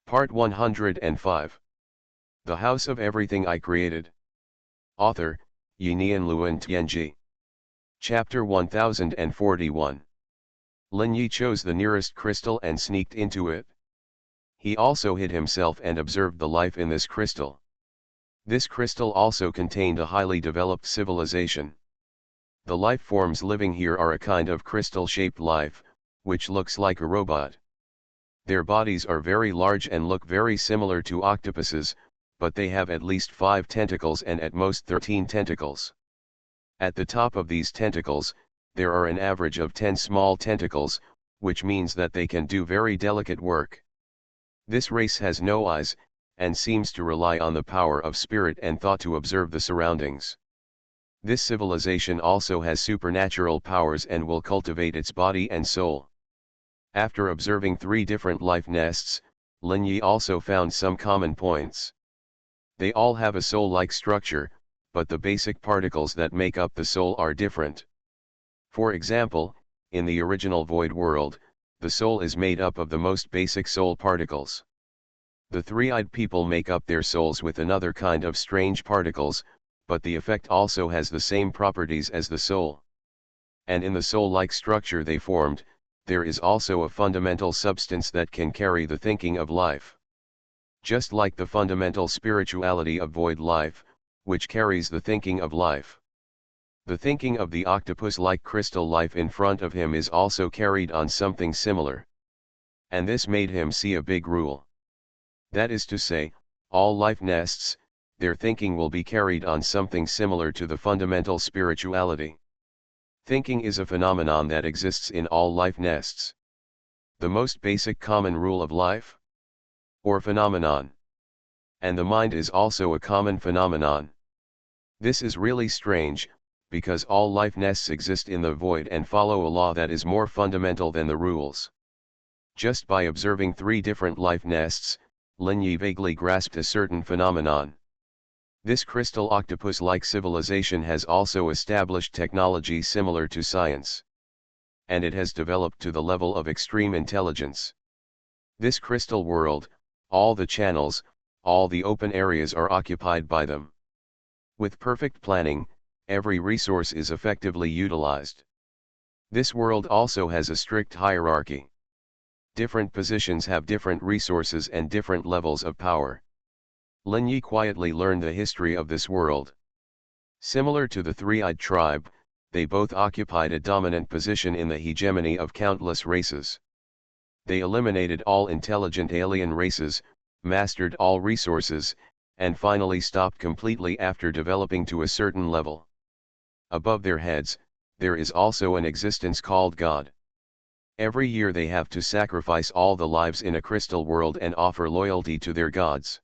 Part 105. The House of Everything I Created. Author, Yinian Luan Tianji. Chapter 1041. Lin Yi chose the nearest crystal and sneaked into it. He also hid himself and observed the life in this crystal. This crystal also contained a highly developed civilization. The life forms living here are a kind of crystal-shaped life, which looks like a robot. Their bodies are very large and look very similar to octopuses, but they have at least 5 tentacles and at most 13 tentacles. At the top of these tentacles, there are an average of 10 small tentacles, which means that they can do very delicate work. This race has no eyes, and seems to rely on the power of spirit and thought to observe the surroundings. This civilization also has supernatural powers and will cultivate its body and soul. After observing 3 different life nests, Lin Yi also found some common points. They all have a soul-like structure, but the basic particles that make up the soul are different. For example, in the original void world, the soul is made up of the most basic soul particles. The three-eyed people make up their souls with another kind of strange particles, but the effect also has the same properties as the soul. And in the soul-like structure they formed, there is also a fundamental substance that can carry the thinking of life. Just like the fundamental spirituality of void life, which carries the thinking of life. The thinking of the octopus-like crystal life in front of him is also carried on something similar. And this made him see a big rule. That is to say, all life nests, their thinking will be carried on something similar to the fundamental spirituality. Thinking is a phenomenon that exists in all life nests. The most basic common rule of life? Or phenomenon. And the mind is also a common phenomenon. This is really strange, because all life nests exist in the void and follow a law that is more fundamental than the rules. Just by observing 3 different life nests, Lin Yi vaguely grasped a certain phenomenon. This crystal octopus-like civilization has also established technology similar to science. And it has developed to the level of extreme intelligence. This crystal world, all the channels, all the open areas are occupied by them. With perfect planning, every resource is effectively utilized. This world also has a strict hierarchy. Different positions have different resources and different levels of power. Lin Yi quietly learned the history of this world. Similar to the three-eyed tribe, they both occupied a dominant position in the hegemony of countless races. They eliminated all intelligent alien races, mastered all resources, and finally stopped completely after developing to a certain level. Above their heads, there is also an existence called God. Every year they have to sacrifice all the lives in a crystal world and offer loyalty to their gods.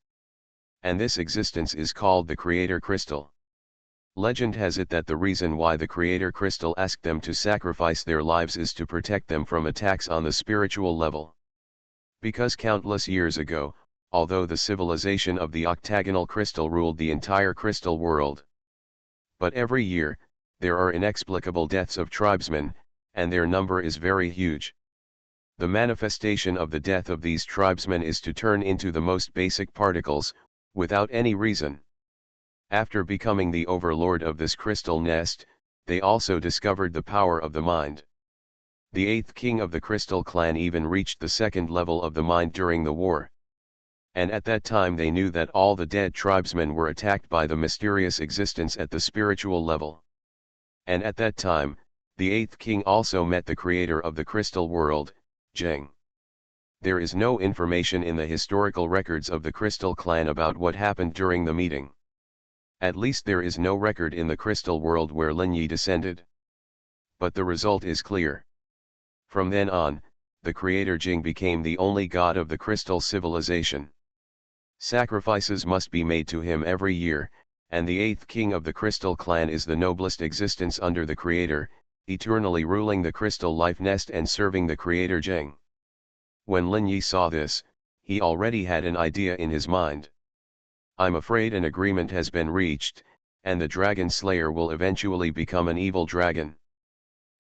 And this existence is called the Creator Crystal. Legend has it that the reason why the Creator Crystal asked them to sacrifice their lives is to protect them from attacks on the spiritual level. Because countless years ago, although the civilization of the octagonal crystal ruled the entire crystal world. But every year, there are inexplicable deaths of tribesmen, and their number is very huge. The manifestation of the death of these tribesmen is to turn into the most basic particles, without any reason. After becoming the overlord of this crystal nest, they also discovered the power of the mind. The 8th king of the crystal clan even reached the 2nd level of the mind during the war. And at that time they knew that all the dead tribesmen were attacked by the mysterious existence at the spiritual level. And at that time, the 8th king also met the creator of the crystal world, Zheng. There is no information in the historical records of the Crystal Clan about what happened during the meeting. At least there is no record in the crystal world where Lin Yi descended. But the result is clear. From then on, the creator Jing became the only god of the crystal civilization. Sacrifices must be made to him every year, and the 8th king of the Crystal Clan is the noblest existence under the creator, eternally ruling the crystal life nest and serving the creator Zheng. When Lin Yi saw this, he already had an idea in his mind. I'm afraid an agreement has been reached, and the dragon slayer will eventually become an evil dragon.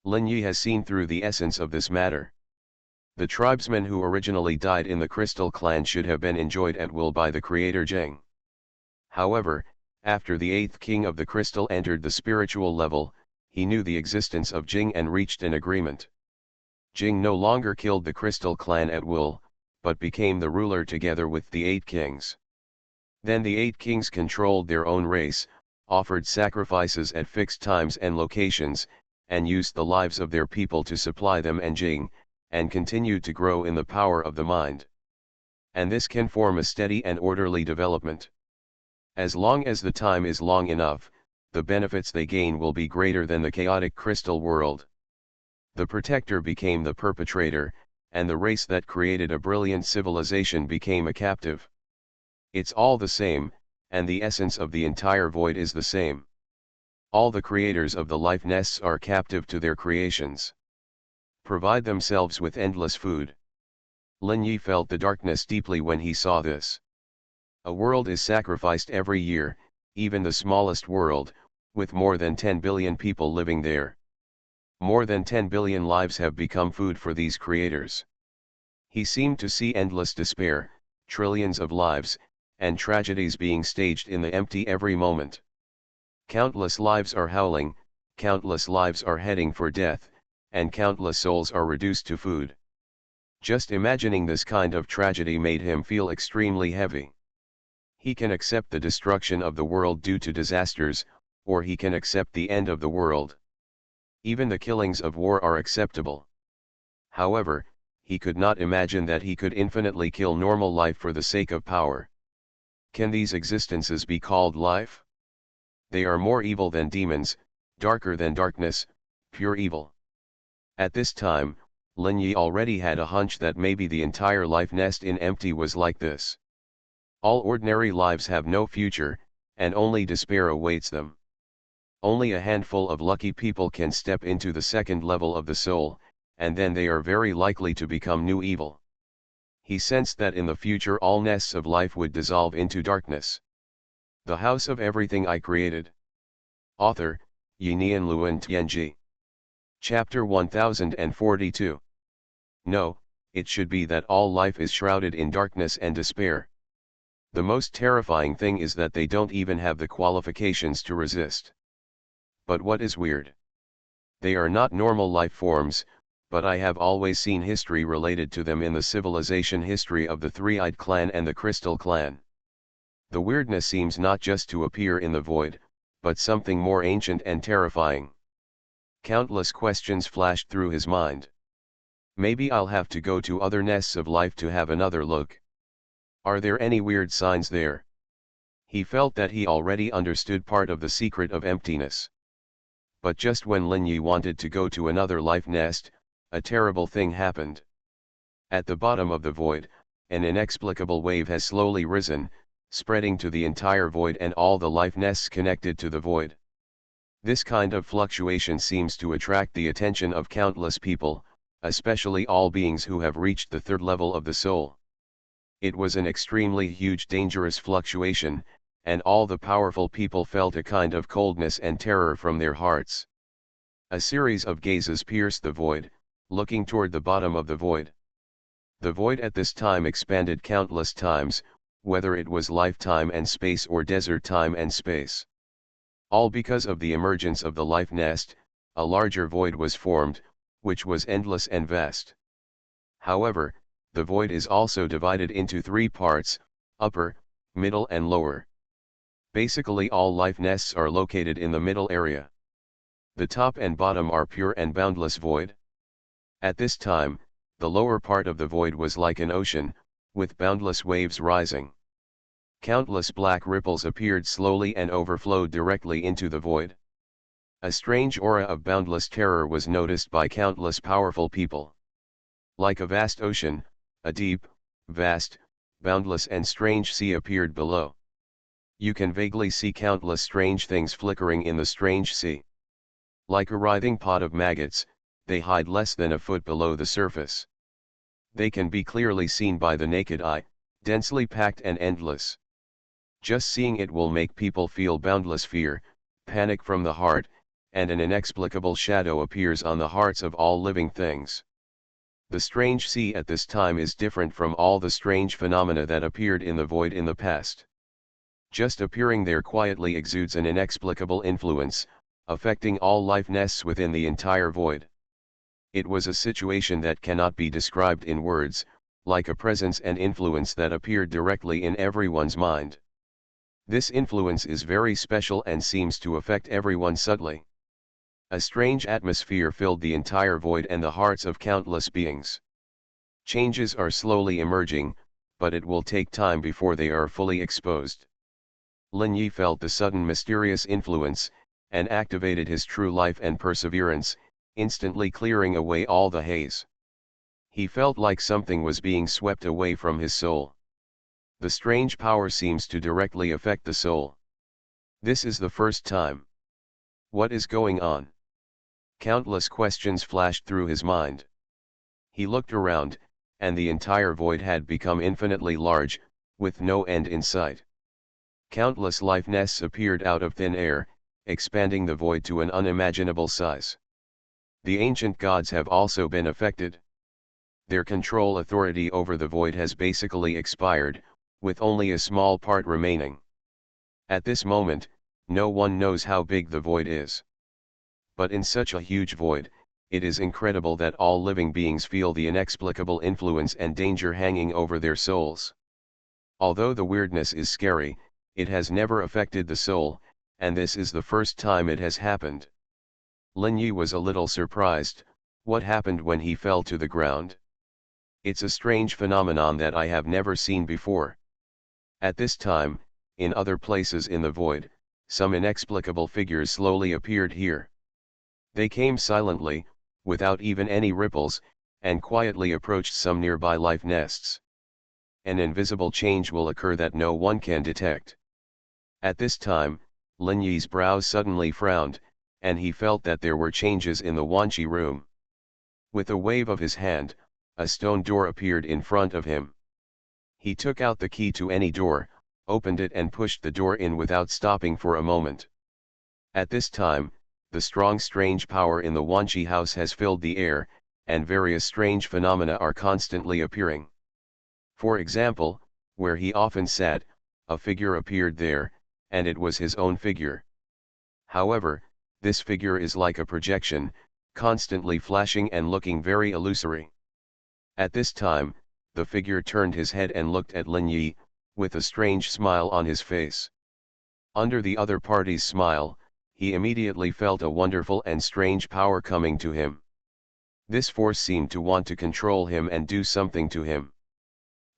Lin Yi has seen through the essence of this matter. The tribesmen who originally died in the Crystal Clan should have been enjoyed at will by the creator Jing. However, after the 8th king of the Crystal entered the spiritual level, he knew the existence of Jing and reached an agreement. Jing no longer killed the Crystal Clan at will, but became the ruler together with the 8 kings. Then the 8 kings controlled their own race, offered sacrifices at fixed times and locations, and used the lives of their people to supply them and Jing, and continued to grow in the power of the mind. And this can form a steady and orderly development. As long as the time is long enough, the benefits they gain will be greater than the chaotic crystal world. The protector became the perpetrator, and the race that created a brilliant civilization became a captive. It's all the same, and the essence of the entire void is the same. All the creators of the life nests are captive to their creations. Provide themselves with endless food. Lin Yi felt the darkness deeply when he saw this. A world is sacrificed every year, even the smallest world, with more than 10 billion people living there. More than 10 billion lives have become food for these creators. He seemed to see endless despair, trillions of lives, and tragedies being staged in the empty every moment. Countless lives are howling, countless lives are heading for death, and countless souls are reduced to food. Just imagining this kind of tragedy made him feel extremely heavy. He can accept the destruction of the world due to disasters, or he can accept the end of the world. Even the killings of war are acceptable. However, he could not imagine that he could infinitely kill normal life for the sake of power. Can these existences be called life? They are more evil than demons, darker than darkness, pure evil. At this time, Lin Yi already had a hunch that maybe the entire life nest in empty was like this. All ordinary lives have no future, and only despair awaits them. Only a handful of lucky people can step into the second level of the soul, and then they are very likely to become new evil. He sensed that in the future all nests of life would dissolve into darkness. The House of Everything I Created. Author, Yinian Luan Tianji. Chapter 1042. No, it should be that all life is shrouded in darkness and despair. The most terrifying thing is that they don't even have the qualifications to resist. But what is weird? They are not normal life forms, but I have always seen history related to them in the civilization history of the Three-Eyed Clan and the Crystal Clan. The weirdness seems not just to appear in the void, but something more ancient and terrifying. Countless questions flashed through his mind. Maybe I'll have to go to other nests of life to have another look. Are there any weird signs there? He felt that he already understood part of the secret of emptiness. But just when Lin Yi wanted to go to another life nest, a terrible thing happened. At the bottom of the void, an inexplicable wave has slowly risen, spreading to the entire void and all the life nests connected to the void. This kind of fluctuation seems to attract the attention of countless people, especially all beings who have reached the third level of the soul. It was an extremely huge dangerous fluctuation, and all the powerful people felt a kind of coldness and terror from their hearts. A series of gazes pierced the void, looking toward the bottom of the void. The void at this time expanded countless times, whether it was lifetime and space or desert time and space. All because of the emergence of the life nest, a larger void was formed, which was endless and vast. However, the void is also divided into three parts: upper, middle and lower. Basically all life nests are located in the middle area. The top and bottom are pure and boundless void. At this time, the lower part of the void was like an ocean, with boundless waves rising. Countless black ripples appeared slowly and overflowed directly into the void. A strange aura of boundless terror was noticed by countless powerful people. Like a vast ocean, a deep, vast, boundless and strange sea appeared below. You can vaguely see countless strange things flickering in the strange sea. Like a writhing pot of maggots, they hide less than a foot below the surface. They can be clearly seen by the naked eye, densely packed and endless. Just seeing it will make people feel boundless fear, panic from the heart, and an inexplicable shadow appears on the hearts of all living things. The strange sea at this time is different from all the strange phenomena that appeared in the void in the past. Just appearing there quietly exudes an inexplicable influence, affecting all life nests within the entire void. It was a situation that cannot be described in words, like a presence and influence that appeared directly in everyone's mind. This influence is very special and seems to affect everyone subtly. A strange atmosphere filled the entire void and the hearts of countless beings. Changes are slowly emerging, but it will take time before they are fully exposed. Lin Yi felt the sudden mysterious influence, and activated his true life and perseverance, instantly clearing away all the haze. He felt like something was being swept away from his soul. The strange power seems to directly affect the soul. This is the first time. What is going on? Countless questions flashed through his mind. He looked around, and the entire void had become infinitely large, with no end in sight. Countless life nests appeared out of thin air, expanding the void to an unimaginable size. The ancient gods have also been affected. Their control authority over the void has basically expired, with only a small part remaining. At this moment, no one knows how big the void is. But in such a huge void, it is incredible that all living beings feel the inexplicable influence and danger hanging over their souls. Although the weirdness is scary, it has never affected the soul, and this is the first time it has happened. Lin Yi was a little surprised. What happened when he fell to the ground? It's a strange phenomenon that I have never seen before. At this time, in other places in the void, some inexplicable figures slowly appeared here. They came silently, without even any ripples, and quietly approached some nearby life nests. An invisible change will occur that no one can detect. At this time, Lin Yi's brows suddenly frowned, and he felt that there were changes in the Wanqi room. With a wave of his hand, a stone door appeared in front of him. He took out the key to any door, opened it and pushed the door in without stopping for a moment. At this time, the strong strange power in the Wanqi house has filled the air, and various strange phenomena are constantly appearing. For example, where he often sat, a figure appeared there, and it was his own figure. However, this figure is like a projection, constantly flashing and looking very illusory. At this time, the figure turned his head and looked at Lin Yi, with a strange smile on his face. Under the other party's smile, he immediately felt a wonderful and strange power coming to him. This force seemed to want to control him and do something to him.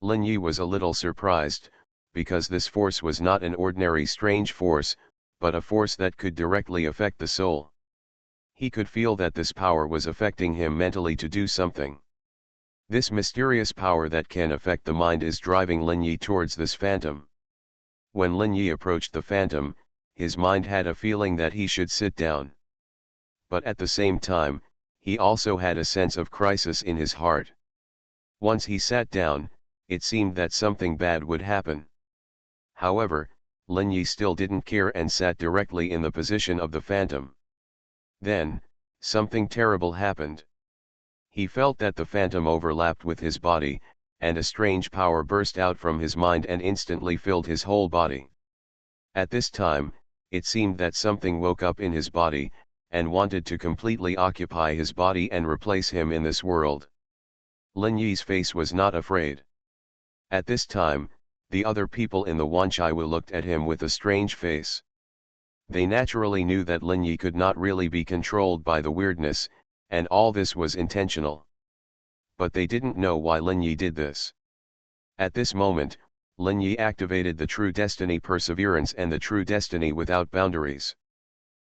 Lin Yi was a little surprised, because this force was not an ordinary strange force, but a force that could directly affect the soul. He could feel that this power was affecting him mentally to do something. This mysterious power that can affect the mind is driving Lin Yi towards this phantom. When Lin Yi approached the phantom, his mind had a feeling that he should sit down. But at the same time, he also had a sense of crisis in his heart. Once he sat down, it seemed that something bad would happen. However, Lin Yi still didn't care and sat directly in the position of the phantom. Then, something terrible happened. He felt that the phantom overlapped with his body, and a strange power burst out from his mind and instantly filled his whole body. At this time, it seemed that something woke up in his body, and wanted to completely occupy his body and replace him in this world. Lin Yi's face was not afraid. At this time, the other people in the Wanqiwu looked at him with a strange face. They naturally knew that Lin Yi could not really be controlled by the weirdness, and all this was intentional. But they didn't know why Lin Yi did this. At this moment, Lin Yi activated the true destiny perseverance and the true destiny without boundaries.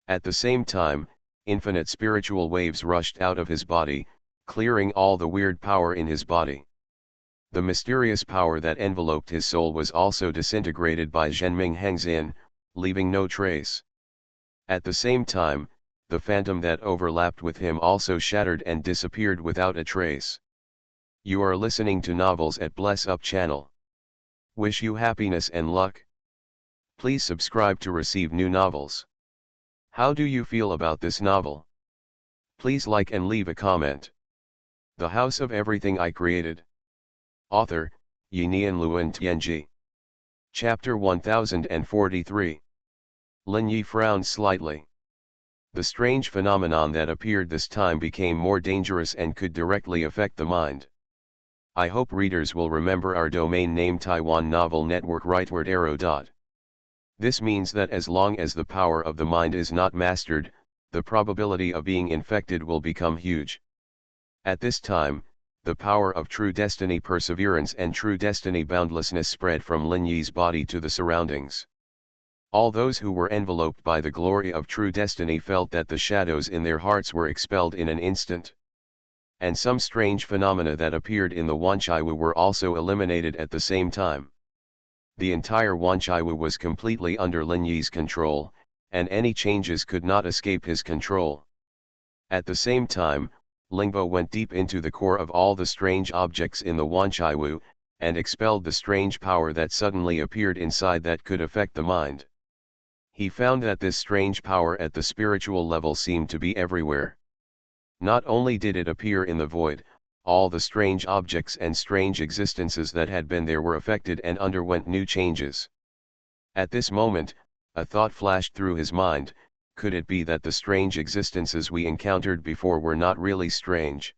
At the same time, infinite spiritual waves rushed out of his body, clearing all the weird power in his body. The mysterious power that enveloped his soul was also disintegrated by Zhenming Hengzin, leaving no trace. At the same time, the phantom that overlapped with him also shattered and disappeared without a trace. You are listening to Novels at Bless Up channel. Wish you happiness and luck. Please subscribe to receive new novels. How do you feel about this novel? Please like and leave a comment. The House of Everything I Created. Author, Yinian Luan Tianji. Chapter 1043. Lin Yi frowned slightly. The strange phenomenon that appeared this time became more dangerous and could directly affect the mind. I hope readers will remember our domain name Taiwan Novel Network rightward arrow. This means that as long as the power of the mind is not mastered, the probability of being infected will become huge. At this time, the power of true destiny perseverance and true destiny boundlessness spread from Lin Yi's body to the surroundings. All those who were enveloped by the glory of true destiny felt that the shadows in their hearts were expelled in an instant. And some strange phenomena that appeared in the Wanchaiwu were also eliminated at the same time. The entire Wanchaiwu was completely under Lin Yi's control, and any changes could not escape his control. At the same time, Lingbo went deep into the core of all the strange objects in the Wanchaiwu, and expelled the strange power that suddenly appeared inside that could affect the mind. He found that this strange power at the spiritual level seemed to be everywhere. Not only did it appear in the void, all the strange objects and strange existences that had been there were affected and underwent new changes. At this moment, a thought flashed through his mind: could it be that the strange existences we encountered before were not really strange?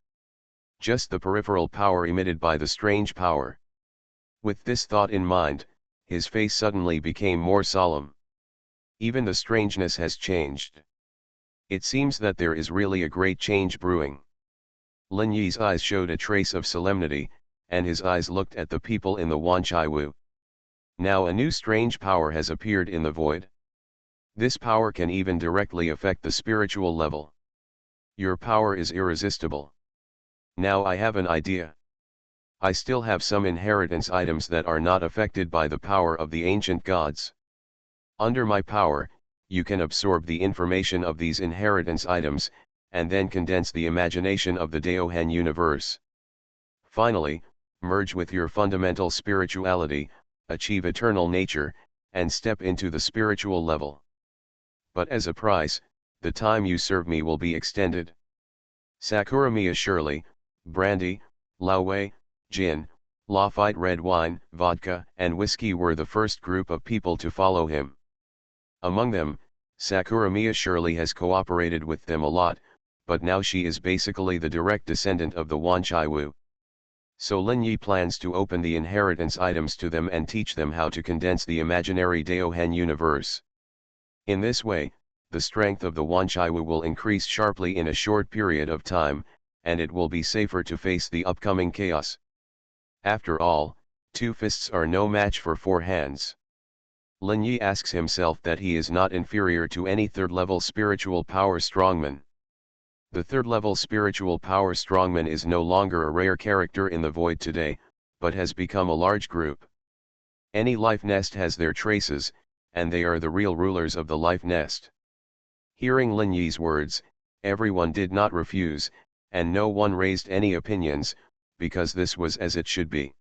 Just the peripheral power emitted by the strange power. With this thought in mind, his face suddenly became more solemn. Even the strangeness has changed. It seems that there is really a great change brewing. Lin Yi's eyes showed a trace of solemnity, and his eyes looked at the people in the Wanchaiwu. Now a new strange power has appeared in the void. This power can even directly affect the spiritual level. Your power is irresistible. Now I have an idea. I still have some inheritance items that are not affected by the power of the ancient gods. Under my power, you can absorb the information of these inheritance items, and then condense the imagination of the Daohen universe. Finally, merge with your fundamental spirituality, achieve eternal nature, and step into the spiritual level. But as a price, the time you serve me will be extended. Sakuramiya Shirley, brandy, Laowei, gin, Lafite red wine, vodka, and whiskey were the first group of people to follow him. Among them, Sakuramiya Shirley has cooperated with them a lot, but now she is basically the direct descendant of the Wanchaiwu. So Lin Yi plans to open the inheritance items to them and teach them how to condense the imaginary Daohen universe. In this way, the strength of the Wanchaiwu will increase sharply in a short period of time, and it will be safer to face the upcoming chaos. After all, 2 fists are no match for 4 hands. Lin Yi asks himself that he is not inferior to any third-level spiritual power strongman. The third-level spiritual power strongman is no longer a rare character in the void today, but has become a large group. Any life nest has their traces, and they are the real rulers of the life nest. Hearing Lin Yi's words, everyone did not refuse, and no one raised any opinions, because this was as it should be.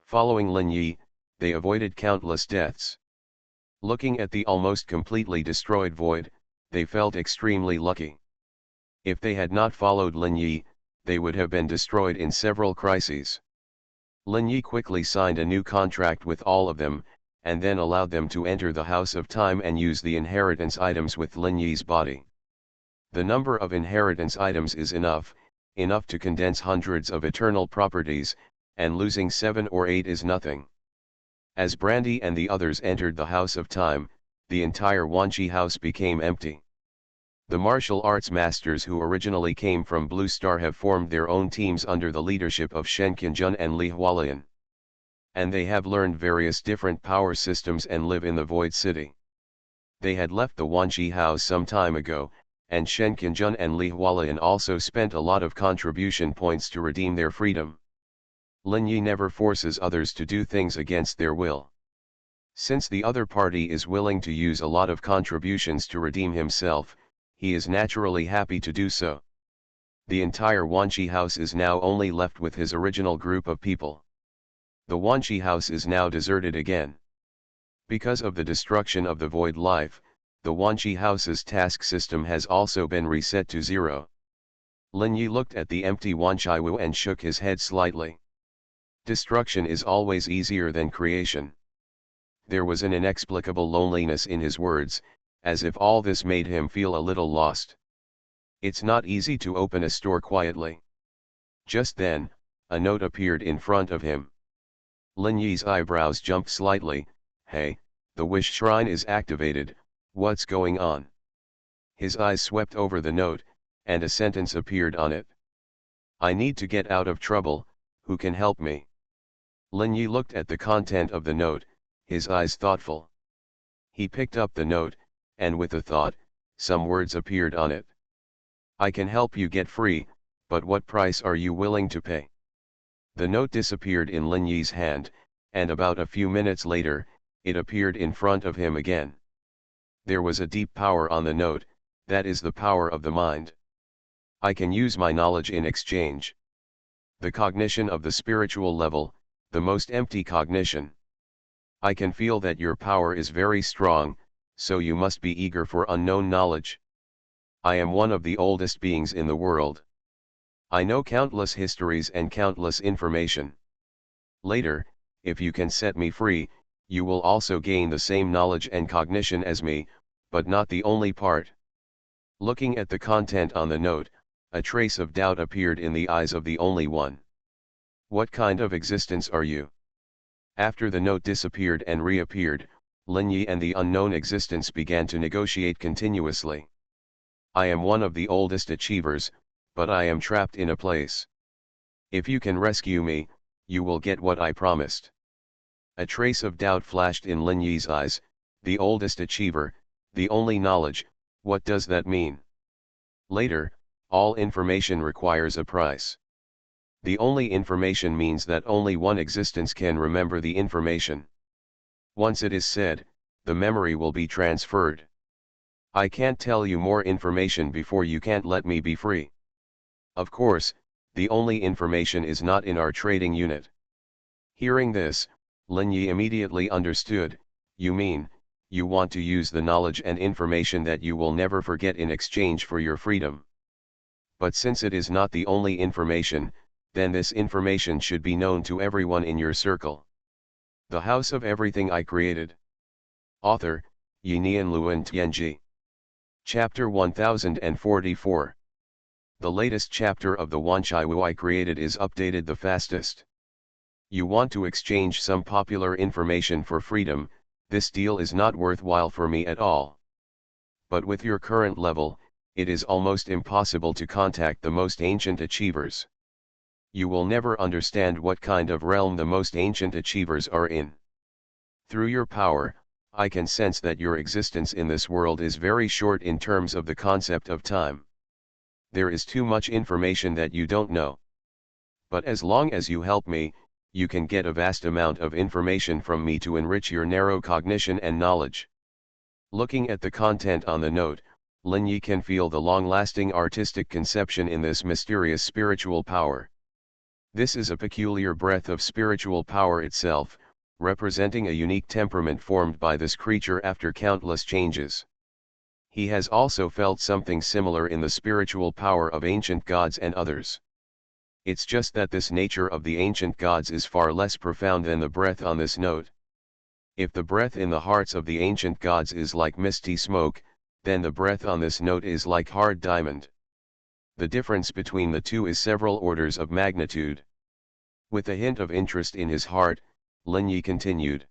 Following Lin Yi, they avoided countless deaths. Looking at the almost completely destroyed void, they felt extremely lucky. If they had not followed Lin Yi, they would have been destroyed in several crises. Lin Yi quickly signed a new contract with all of them, and then allowed them to enter the House of Time and use the inheritance items with Lin Yi's body. The number of inheritance items is enough to condense hundreds of eternal properties, and losing 7 or 8 is nothing. As Brandy and the others entered the House of Time, the entire Wanchi house became empty. The martial arts masters who originally came from Blue Star have formed their own teams under the leadership of Shen Qinjun and Li Hualian. And they have learned various different power systems and live in the Void City. They had left the Wanchi house some time ago, and Shen Qinjun and Li Hualian also spent a lot of contribution points to redeem their freedom. Lin Yi never forces others to do things against their will. Since the other party is willing to use a lot of contributions to redeem himself, he is naturally happy to do so. The entire Wanchi house is now only left with his original group of people. The Wanchi house is now deserted again. Because of the destruction of the void life, the Wanchi house's task system has also been reset to 0. Lin Yi looked at the empty Wanchaiwu and shook his head slightly. Destruction is always easier than creation. There was an inexplicable loneliness in his words, as if all this made him feel a little lost. It's not easy to open a store quietly. Just then, a note appeared in front of him. Lin Yi's eyebrows jumped slightly. Hey, the wish shrine is activated, what's going on? His eyes swept over the note, and a sentence appeared on it. I need to get out of trouble, who can help me? Lin Yi looked at the content of the note, his eyes thoughtful. He picked up the note, and with a thought, some words appeared on it. I can help you get free, but what price are you willing to pay? The note disappeared in Lin Yi's hand, and about a few minutes later, it appeared in front of him again. There was a deep power on the note, that is the power of the mind. I can use my knowledge in exchange. The cognition of the spiritual level, the most empty cognition. I can feel that your power is very strong, so you must be eager for unknown knowledge. I am one of the oldest beings in the world. I know countless histories and countless information. Later, if you can set me free, you will also gain the same knowledge and cognition as me, but not the only part. Looking at the content on the note, a trace of doubt appeared in the eyes of the only one. What kind of existence are you? After the note disappeared and reappeared, Lin Yi and the unknown existence began to negotiate continuously. I am one of the oldest achievers, but I am trapped in a place. If you can rescue me, you will get what I promised. A trace of doubt flashed in Lin Yi's eyes. The oldest achiever, the only knowledge, what does that mean? Later, all information requires a price. The only information means that only one existence can remember the information. Once it is said, the memory will be transferred. I can't tell you more information before you can't let me be free. Of course, the only information is not in our trading unit. Hearing this, Lin Yi immediately understood. You mean, you want to use the knowledge and information that you will never forget in exchange for your freedom. But since it is not the only information, then this information should be known to everyone in your circle. The House of Everything I Created. Author, Yinian Luan Tianji. Chapter 1044. The latest chapter of the Wanchaiwu I Created is updated the fastest. You want to exchange some popular information for freedom. This deal is not worthwhile for me at all. But with your current level, it is almost impossible to contact the most ancient achievers. You will never understand what kind of realm the most ancient achievers are in. Through your power, I can sense that your existence in this world is very short in terms of the concept of time. There is too much information that you don't know. But as long as you help me, you can get a vast amount of information from me to enrich your narrow cognition and knowledge. Looking at the content on the note, Lin Yi can feel the long-lasting artistic conception in this mysterious spiritual power. This is a peculiar breath of spiritual power itself, representing a unique temperament formed by this creature after countless changes. He has also felt something similar in the spiritual power of ancient gods and others. It's just that this nature of the ancient gods is far less profound than the breath on this note. If the breath in the hearts of the ancient gods is like misty smoke, then the breath on this note is like hard diamond. The difference between the two is several orders of magnitude. With a hint of interest in his heart, Lin Yi continued.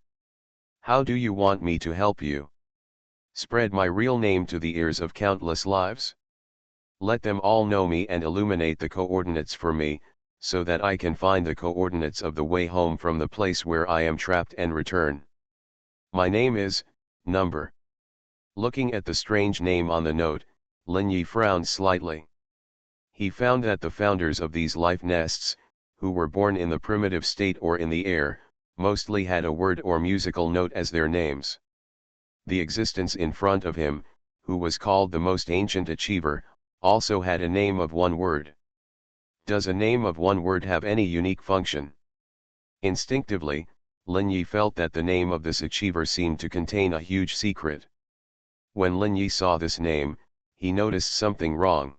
How do you want me to help you? Spread my real name to the ears of countless lives? Let them all know me and illuminate the coordinates for me, so that I can find the coordinates of the way home from the place where I am trapped and return. My name is, Number. Looking at the strange name on the note, Lin Yi frowned slightly. He found that the founders of these life nests, who were born in the primitive state or in the air, mostly had a word or musical note as their names. The existence in front of him, who was called the most ancient achiever, also had a name of one word. Does a name of one word have any unique function? Instinctively, Lin Yi felt that the name of this achiever seemed to contain a huge secret. When Lin Yi saw this name, he noticed something wrong.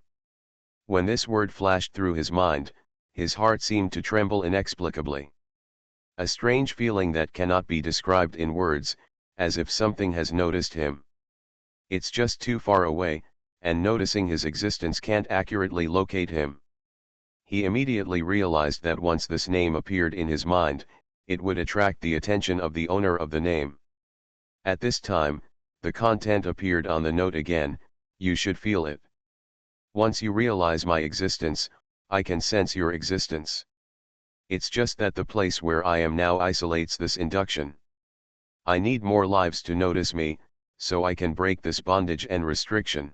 When this word flashed through his mind, his heart seemed to tremble inexplicably. A strange feeling that cannot be described in words, as if something has noticed him. It's just too far away, and noticing his existence can't accurately locate him. He immediately realized that once this name appeared in his mind, it would attract the attention of the owner of the name. At this time, the content appeared on the note again: you should feel it. Once you realize my existence, I can sense your existence. It's just that the place where I am now isolates this induction. I need more lives to notice me, so I can break this bondage and restriction.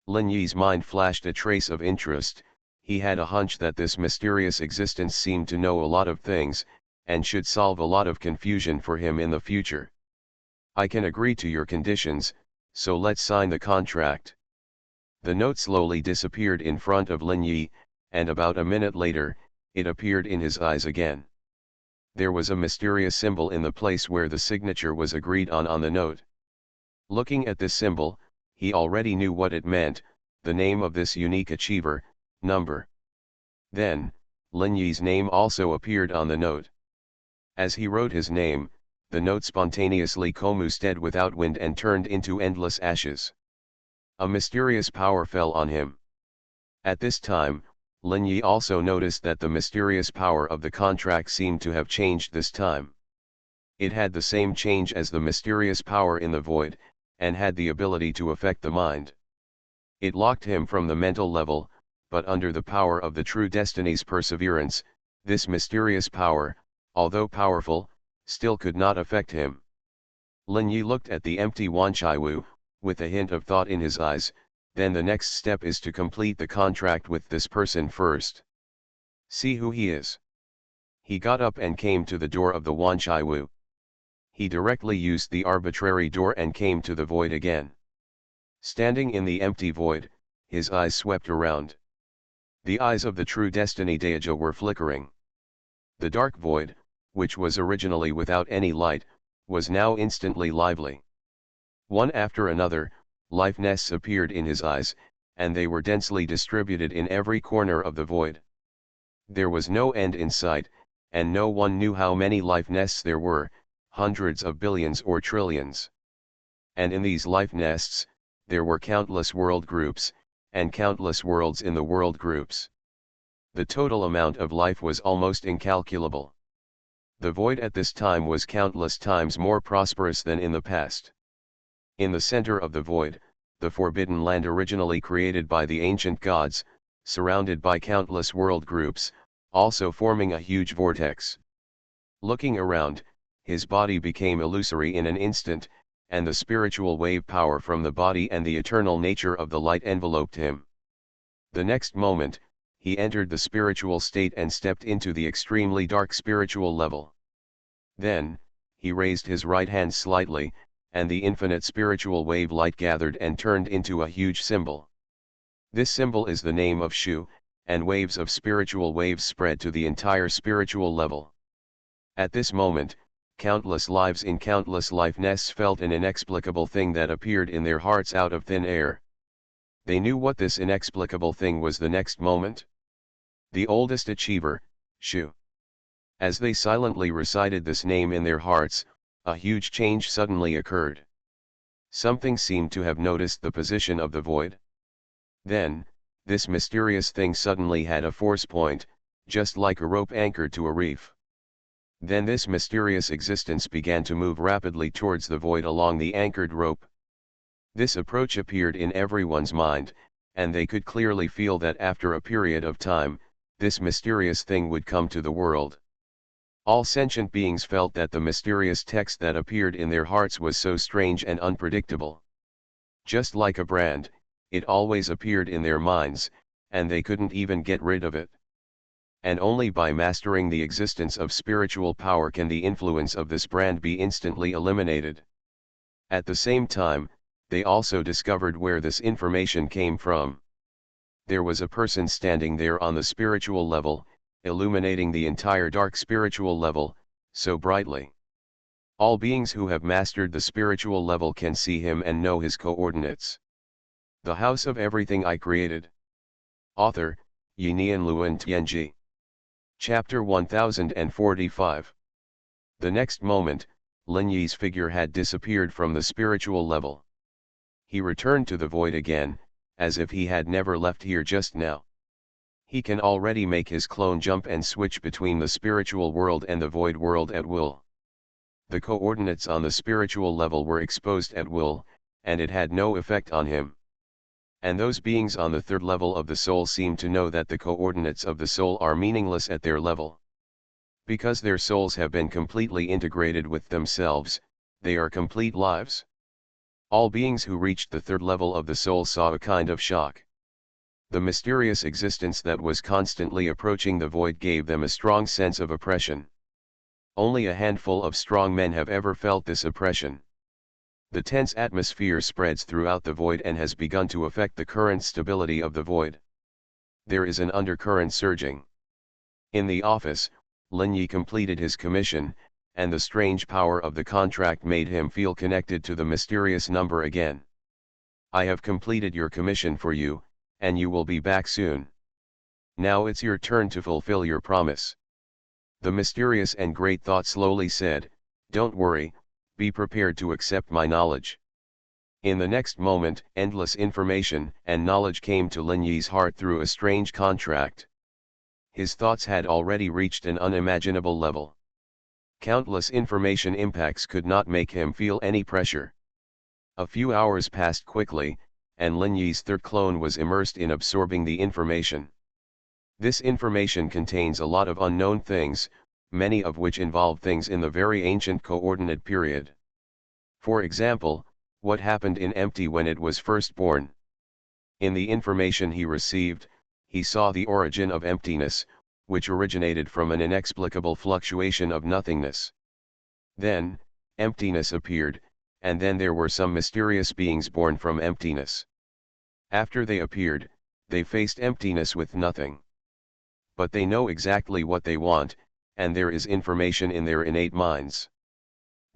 Lin Yi's mind flashed a trace of interest. He had a hunch that this mysterious existence seemed to know a lot of things, and should solve a lot of confusion for him in the future. I can agree to your conditions, so let's sign the contract. The note slowly disappeared in front of Lin Yi, and about a minute later, it appeared in his eyes again. There was a mysterious symbol in the place where the signature was agreed on the note. Looking at this symbol, he already knew what it meant: the name of this unique achiever, number. Then, Lin Yi's name also appeared on the note. As he wrote his name, the note spontaneously commusted without wind and turned into endless ashes. A mysterious power fell on him. At this time, Lin Yi also noticed that the mysterious power of the contract seemed to have changed this time. It had the same change as the mysterious power in the void, and had the ability to affect the mind. It locked him from the mental level, but under the power of the true destiny's perseverance, this mysterious power, although powerful, still could not affect him. Lin Yi looked at the empty Wanchaiwu, with a hint of thought in his eyes. Then the next step is to complete the contract with this person first. See who he is. He got up and came to the door of the Wanchaiwu. He directly used the arbitrary door and came to the void again. Standing in the empty void, his eyes swept around. The eyes of the true destiny Deja were flickering. The dark void, which was originally without any light, was now instantly lively. One after another, life nests appeared in his eyes, and they were densely distributed in every corner of the void. There was no end in sight, and no one knew how many life nests there were, hundreds of billions or trillions. And in these life nests, there were countless world groups, and countless worlds in the world groups. The total amount of life was almost incalculable. The void at this time was countless times more prosperous than in the past. In the center of the void, the forbidden land originally created by the ancient gods, surrounded by countless world groups, also forming a huge vortex. Looking around, his body became illusory in an instant, and the spiritual wave power from the body and the eternal nature of the light enveloped him. The next moment, he entered the spiritual state and stepped into the extremely dark spiritual level. Then, he raised his right hand slightly, and the infinite spiritual wave light gathered and turned into a huge symbol. This symbol is the name of Shu, and waves of spiritual waves spread to the entire spiritual level. At this moment, countless lives in countless life nests felt an inexplicable thing that appeared in their hearts out of thin air. They knew what this inexplicable thing was the next moment. The oldest achiever, Shu. As they silently recited this name in their hearts, a huge change suddenly occurred. Something seemed to have noticed the position of the void. Then, this mysterious thing suddenly had a force point, just like a rope anchored to a reef. Then this mysterious existence began to move rapidly towards the void along the anchored rope. This approach appeared in everyone's mind, and they could clearly feel that after a period of time, this mysterious thing would come to the world. All sentient beings felt that the mysterious text that appeared in their hearts was so strange and unpredictable. Just like a brand, it always appeared in their minds, and they couldn't even get rid of it. And only by mastering the existence of spiritual power can the influence of this brand be instantly eliminated. At the same time, they also discovered where this information came from. There was a person standing there on the spiritual level, illuminating the entire dark spiritual level, so brightly. All beings who have mastered the spiritual level can see him and know his coordinates. The house of everything I created. Author, Yinian Luan Tianji. Chapter 1045. The next moment, Lin Yi's figure had disappeared from the spiritual level. He returned to the void again, as if he had never left here just now. He can already make his clone jump and switch between the spiritual world and the void world at will. The coordinates on the spiritual level were exposed at will, and it had no effect on him. And those beings on the third level of the soul seem to know that the coordinates of the soul are meaningless at their level. Because their souls have been completely integrated with themselves, they are complete lives. All beings who reached the third level of the soul saw a kind of shock. The mysterious existence that was constantly approaching the void gave them a strong sense of oppression. Only a handful of strong men have ever felt this oppression. The tense atmosphere spreads throughout the void and has begun to affect the current stability of the void. There is an undercurrent surging. In the office, Lin Yi completed his commission, and the strange power of the contract made him feel connected to the mysterious number again. I have completed your commission for you, and you will be back soon. Now it's your turn to fulfill your promise. The mysterious and great thought slowly said, don't worry, be prepared to accept my knowledge. In the next moment, endless information and knowledge came to Lin Yi's heart through a strange contract. His thoughts had already reached an unimaginable level. Countless information impacts could not make him feel any pressure. A few hours passed quickly, and Lin Yi's third clone was immersed in absorbing the information. This information contains a lot of unknown things, many of which involve things in the very ancient coordinate period. For example, what happened in empty when it was first born. In the information he received, he saw the origin of emptiness, which originated from an inexplicable fluctuation of nothingness. Then, emptiness appeared, and then there were some mysterious beings born from emptiness. After they appeared, they faced emptiness with nothing. But they know exactly what they want, and there is information in their innate minds.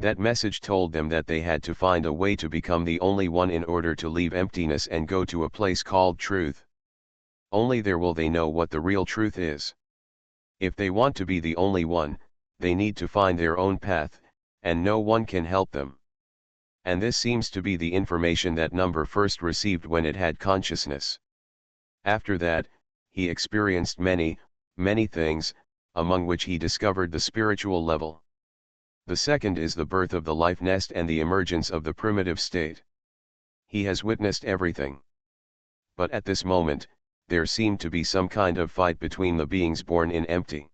That message told them that they had to find a way to become the only one in order to leave emptiness and go to a place called truth. Only there will they know what the real truth is. If they want to be the only one, they need to find their own path, and no one can help them. And this seems to be the information that number first received when it had consciousness. After that, he experienced many things, among which he discovered the spiritual level. The second is the birth of the life nest and the emergence of the primitive state. He has witnessed everything. But at this moment, there seemed to be some kind of fight between the beings born in empty.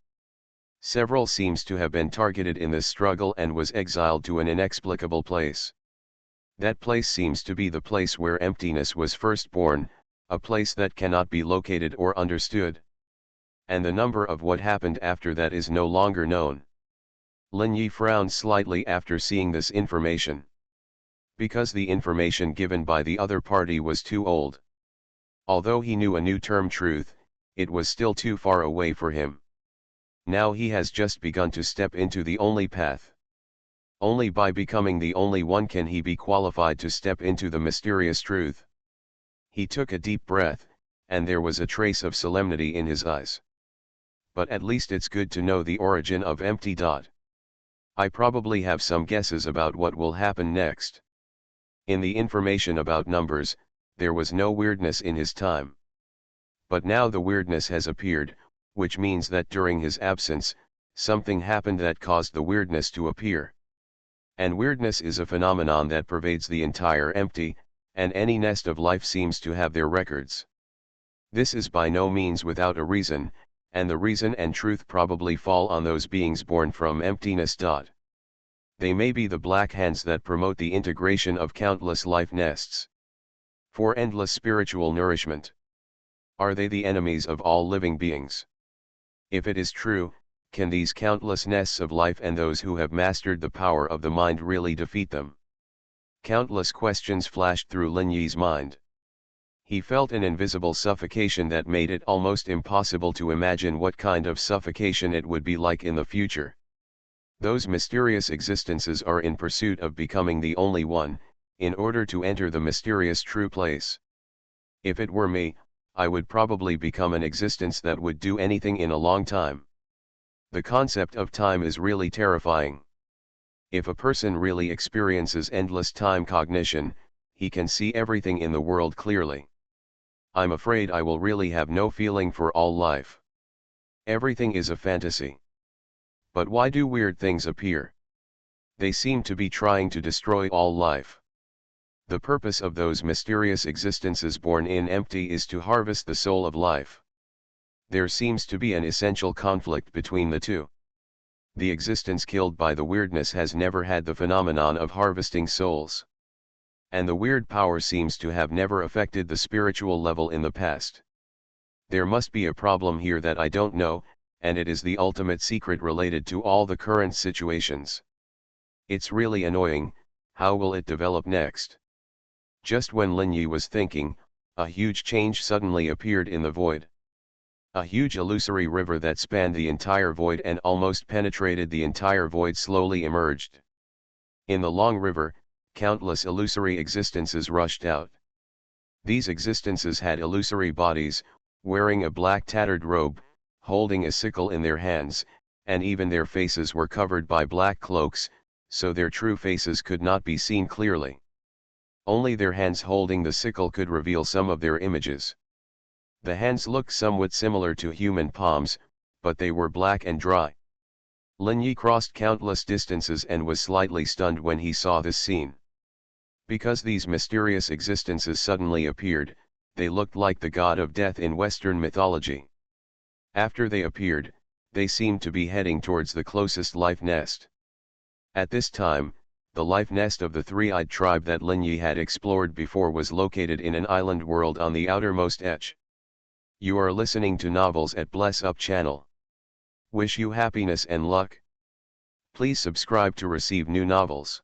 Several seems to have been targeted in this struggle and was exiled to an inexplicable place. That place seems to be the place where emptiness was first born, a place that cannot be located or understood. And the number of what happened after that is no longer known. Lin Yi frowned slightly after seeing this information. Because the information given by the other party was too old. Although he knew a new term truth, it was still too far away for him. Now he has just begun to step into the only path. Only by becoming the only one can he be qualified to step into the mysterious truth. He took a deep breath, and there was a trace of solemnity in his eyes. But at least it's good to know the origin of empty. I probably have some guesses about what will happen next. In the information about numbers, there was no weirdness in his time. But now the weirdness has appeared, which means that during his absence, something happened that caused the weirdness to appear. And weirdness is a phenomenon that pervades the entire empty, and any nest of life seems to have their records. This is by no means without a reason, and the reason and truth probably fall on those beings born from emptiness. They may be the black hands that promote the integration of countless life nests for endless spiritual nourishment. Are they the enemies of all living beings? If it is true, can these countless nests of life and those who have mastered the power of the mind really defeat them? Countless questions flashed through Lin Yi's mind. He felt an invisible suffocation that made it almost impossible to imagine what kind of suffocation it would be like in the future. Those mysterious existences are in pursuit of becoming the only one, in order to enter the mysterious true place. If it were me, I would probably become an existence that would do anything in a long time. The concept of time is really terrifying. If a person really experiences endless time cognition, he can see everything in the world clearly. I'm afraid I will really have no feeling for all life. Everything is a fantasy. But why do weird things appear? They seem to be trying to destroy all life. The purpose of those mysterious existences born in empty is to harvest the soul of life. There seems to be an essential conflict between the two. The existence killed by the weirdness has never had the phenomenon of harvesting souls. And the weird power seems to have never affected the spiritual level in the past. There must be a problem here that I don't know, and it is the ultimate secret related to all the current situations. It's really annoying. How will it develop next? Just when Lin Yi was thinking, a huge change suddenly appeared in the void. A huge illusory river that spanned the entire void and almost penetrated the entire void slowly emerged. In the long river, countless illusory existences rushed out. These existences had illusory bodies, wearing a black tattered robe, holding a sickle in their hands, and even their faces were covered by black cloaks, so their true faces could not be seen clearly. Only their hands holding the sickle could reveal some of their images. The hands looked somewhat similar to human palms, but they were black and dry. Lin Yi crossed countless distances and was slightly stunned when he saw this scene. Because these mysterious existences suddenly appeared, they looked like the god of death in Western mythology. After they appeared, they seemed to be heading towards the closest life nest. At this time, the life nest of the three-eyed tribe that Lin Yi had explored before was located in an island world on the outermost edge. You are listening to Novels at Bless Up channel. Wish you happiness and luck. Please subscribe to receive new novels.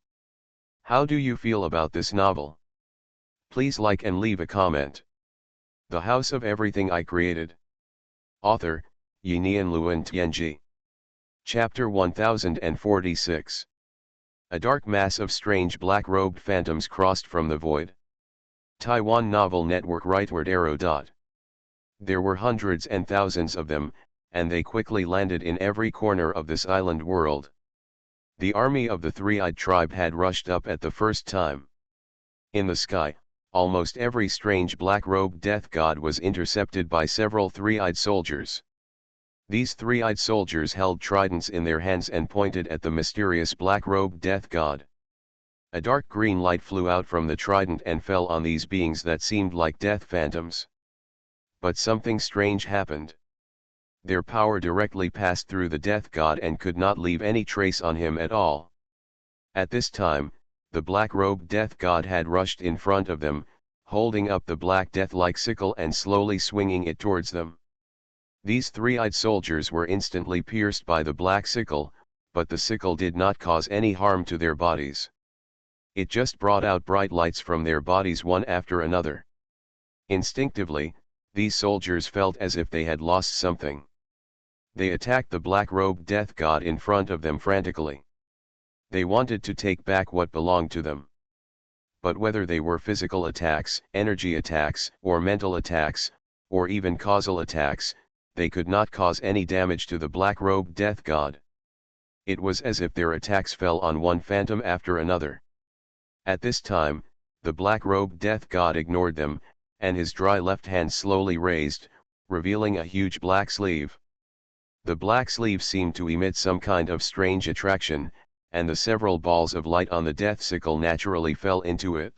How do you feel about this novel? Please like and leave a comment. The House of Everything I Created. Author, Yinian Luan Tianji. Chapter 1046. A dark mass of strange black-robed phantoms crossed from the void. Taiwan Novel Network Rightward arrow. There were hundreds and thousands of them, and they quickly landed in every corner of this island world. The army of the three-eyed tribe had rushed up at the first time. In the sky, almost every strange black-robed death god was intercepted by several three-eyed soldiers. These three-eyed soldiers held tridents in their hands and pointed at the mysterious black-robed death god. A dark green light flew out from the trident and fell on these beings that seemed like death phantoms. But something strange happened. Their power directly passed through the death god and could not leave any trace on him at all. At this time, the black-robed death god had rushed in front of them, holding up the black death-like sickle and slowly swinging it towards them. These three-eyed soldiers were instantly pierced by the black sickle, but the sickle did not cause any harm to their bodies. It just brought out bright lights from their bodies one after another. Instinctively, these soldiers felt as if they had lost something. They attacked the black-robed death god in front of them frantically. They wanted to take back what belonged to them. But whether they were physical attacks, energy attacks, or mental attacks, or even causal attacks, they could not cause any damage to the black-robed death god. It was as if their attacks fell on one phantom after another. At this time, the black-robed death god ignored them, and his dry left hand slowly raised, revealing a huge black sleeve. The black sleeve seemed to emit some kind of strange attraction, and the several balls of light on the death sickle naturally fell into it.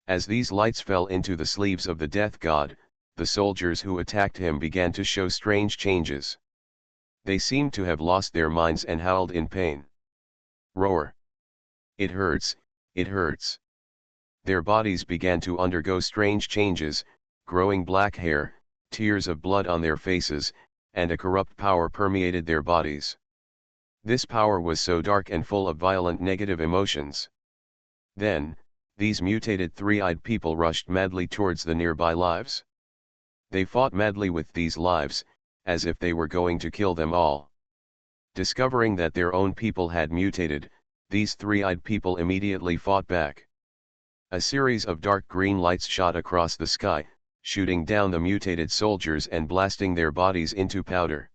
As these lights fell into the sleeves of the death god, the soldiers who attacked him began to show strange changes. They seemed to have lost their minds and howled in pain. Roar! It hurts, it hurts. Their bodies began to undergo strange changes, growing black hair, tears of blood on their faces, and a corrupt power permeated their bodies. This power was so dark and full of violent negative emotions. Then, these mutated three-eyed people rushed madly towards the nearby lives. They fought madly with these lives, as if they were going to kill them all. Discovering that their own people had mutated, these three-eyed people immediately fought back. A series of dark green lights shot across the sky, shooting down the mutated soldiers and blasting their bodies into powder.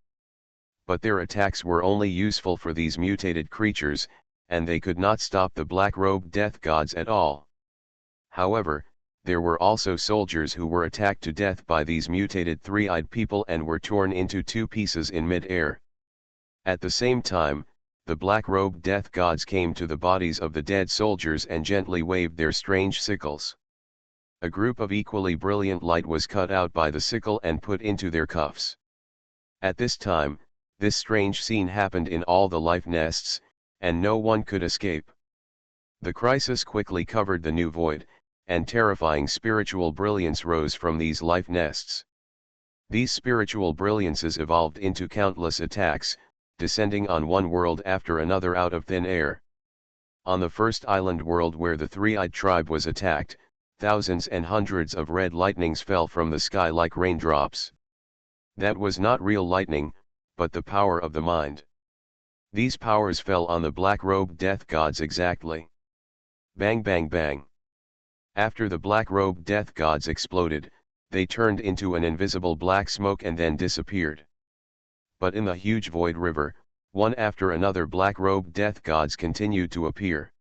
But their attacks were only useful for these mutated creatures, and they could not stop the black-robed death gods at all. However, there were also soldiers who were attacked to death by these mutated three-eyed people and were torn into two pieces in mid-air. At the same time, the black-robed death gods came to the bodies of the dead soldiers and gently waved their strange sickles. A group of equally brilliant light was cut out by the sickle and put into their cuffs. At this time, this strange scene happened in all the life nests, and no one could escape. The crisis quickly covered the new void, and terrifying spiritual brilliance rose from these life nests. These spiritual brilliances evolved into countless attacks, descending on one world after another out of thin air. On the first island world where the three-eyed tribe was attacked, thousands and hundreds of red lightnings fell from the sky like raindrops. That was not real lightning, but the power of the mind. These powers fell on the black-robed death gods exactly. Bang bang bang. After the black-robed death gods exploded, they turned into an invisible black smoke and then disappeared. But in the huge void river, one after another black-robed death gods continued to appear.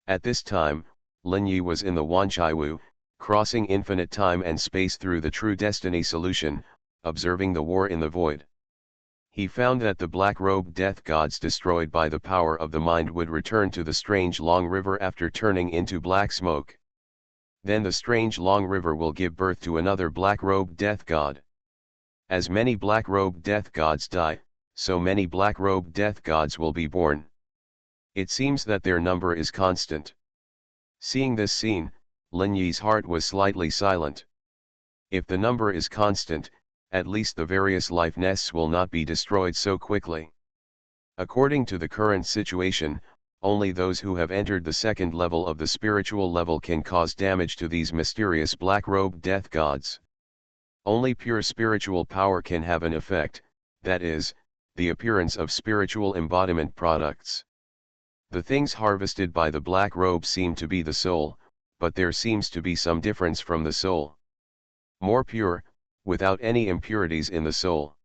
At this time, Lin Yi was in the Wanchaiwu, crossing infinite time and space through the True Destiny solution, observing the war in the void. He found that the black-robed death gods destroyed by the power of the mind would return to the strange long river after turning into black smoke. Then the strange long river will give birth to another black-robed death god. As many black-robed death gods die, so many black-robed death gods will be born. It seems that their number is constant. Seeing this scene, Lin Yi's heart was slightly silent. If the number is constant, at least the various life nests will not be destroyed so quickly. According to the current situation, only those who have entered the second level of the spiritual level can cause damage to these mysterious black-robed death gods. Only pure spiritual power can have an effect, that is, the appearance of spiritual embodiment products. The things harvested by the black robe seem to be the soul, but there seems to be some difference from the soul. More pure, without any impurities in the soul.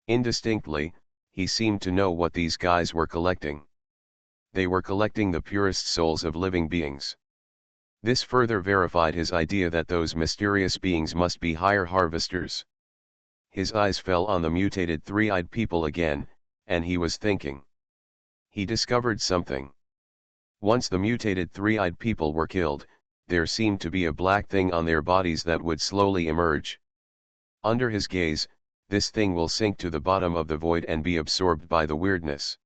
Indistinctly, he seemed to know what these guys were collecting. They were collecting the purest souls of living beings. This further verified his idea that those mysterious beings must be higher harvesters. His eyes fell on the mutated three-eyed people again, and he was thinking. He discovered something. Once the mutated three-eyed people were killed, there seemed to be a black thing on their bodies that would slowly emerge. Under his gaze, this thing will sink to the bottom of the void and be absorbed by the weirdness.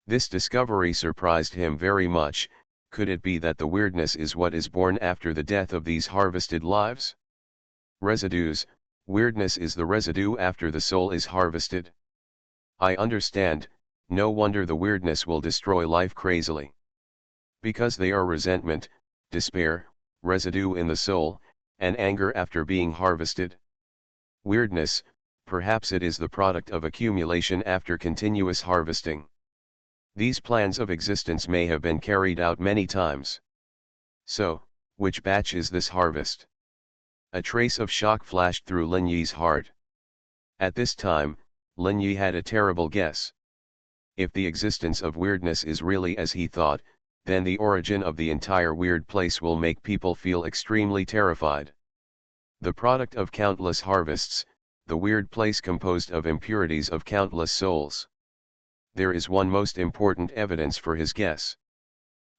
This discovery surprised him very much. Could it be that the weirdness is what is born after the death of these harvested lives? Residues, weirdness is the residue after the soul is harvested. I understand, no wonder the weirdness will destroy life crazily. Because they are resentment, despair, residue in the soul, and anger after being harvested. Weirdness, perhaps it is the product of accumulation after continuous harvesting. These plans of existence may have been carried out many times. So, which batch is this harvest? A trace of shock flashed through Lin Yi's heart. At this time, Lin Yi had a terrible guess. If the existence of weirdness is really as he thought, then the origin of the entire weird place will make people feel extremely terrified. The product of countless harvests, the weird place composed of impurities of countless souls. There is one most important evidence for his guess.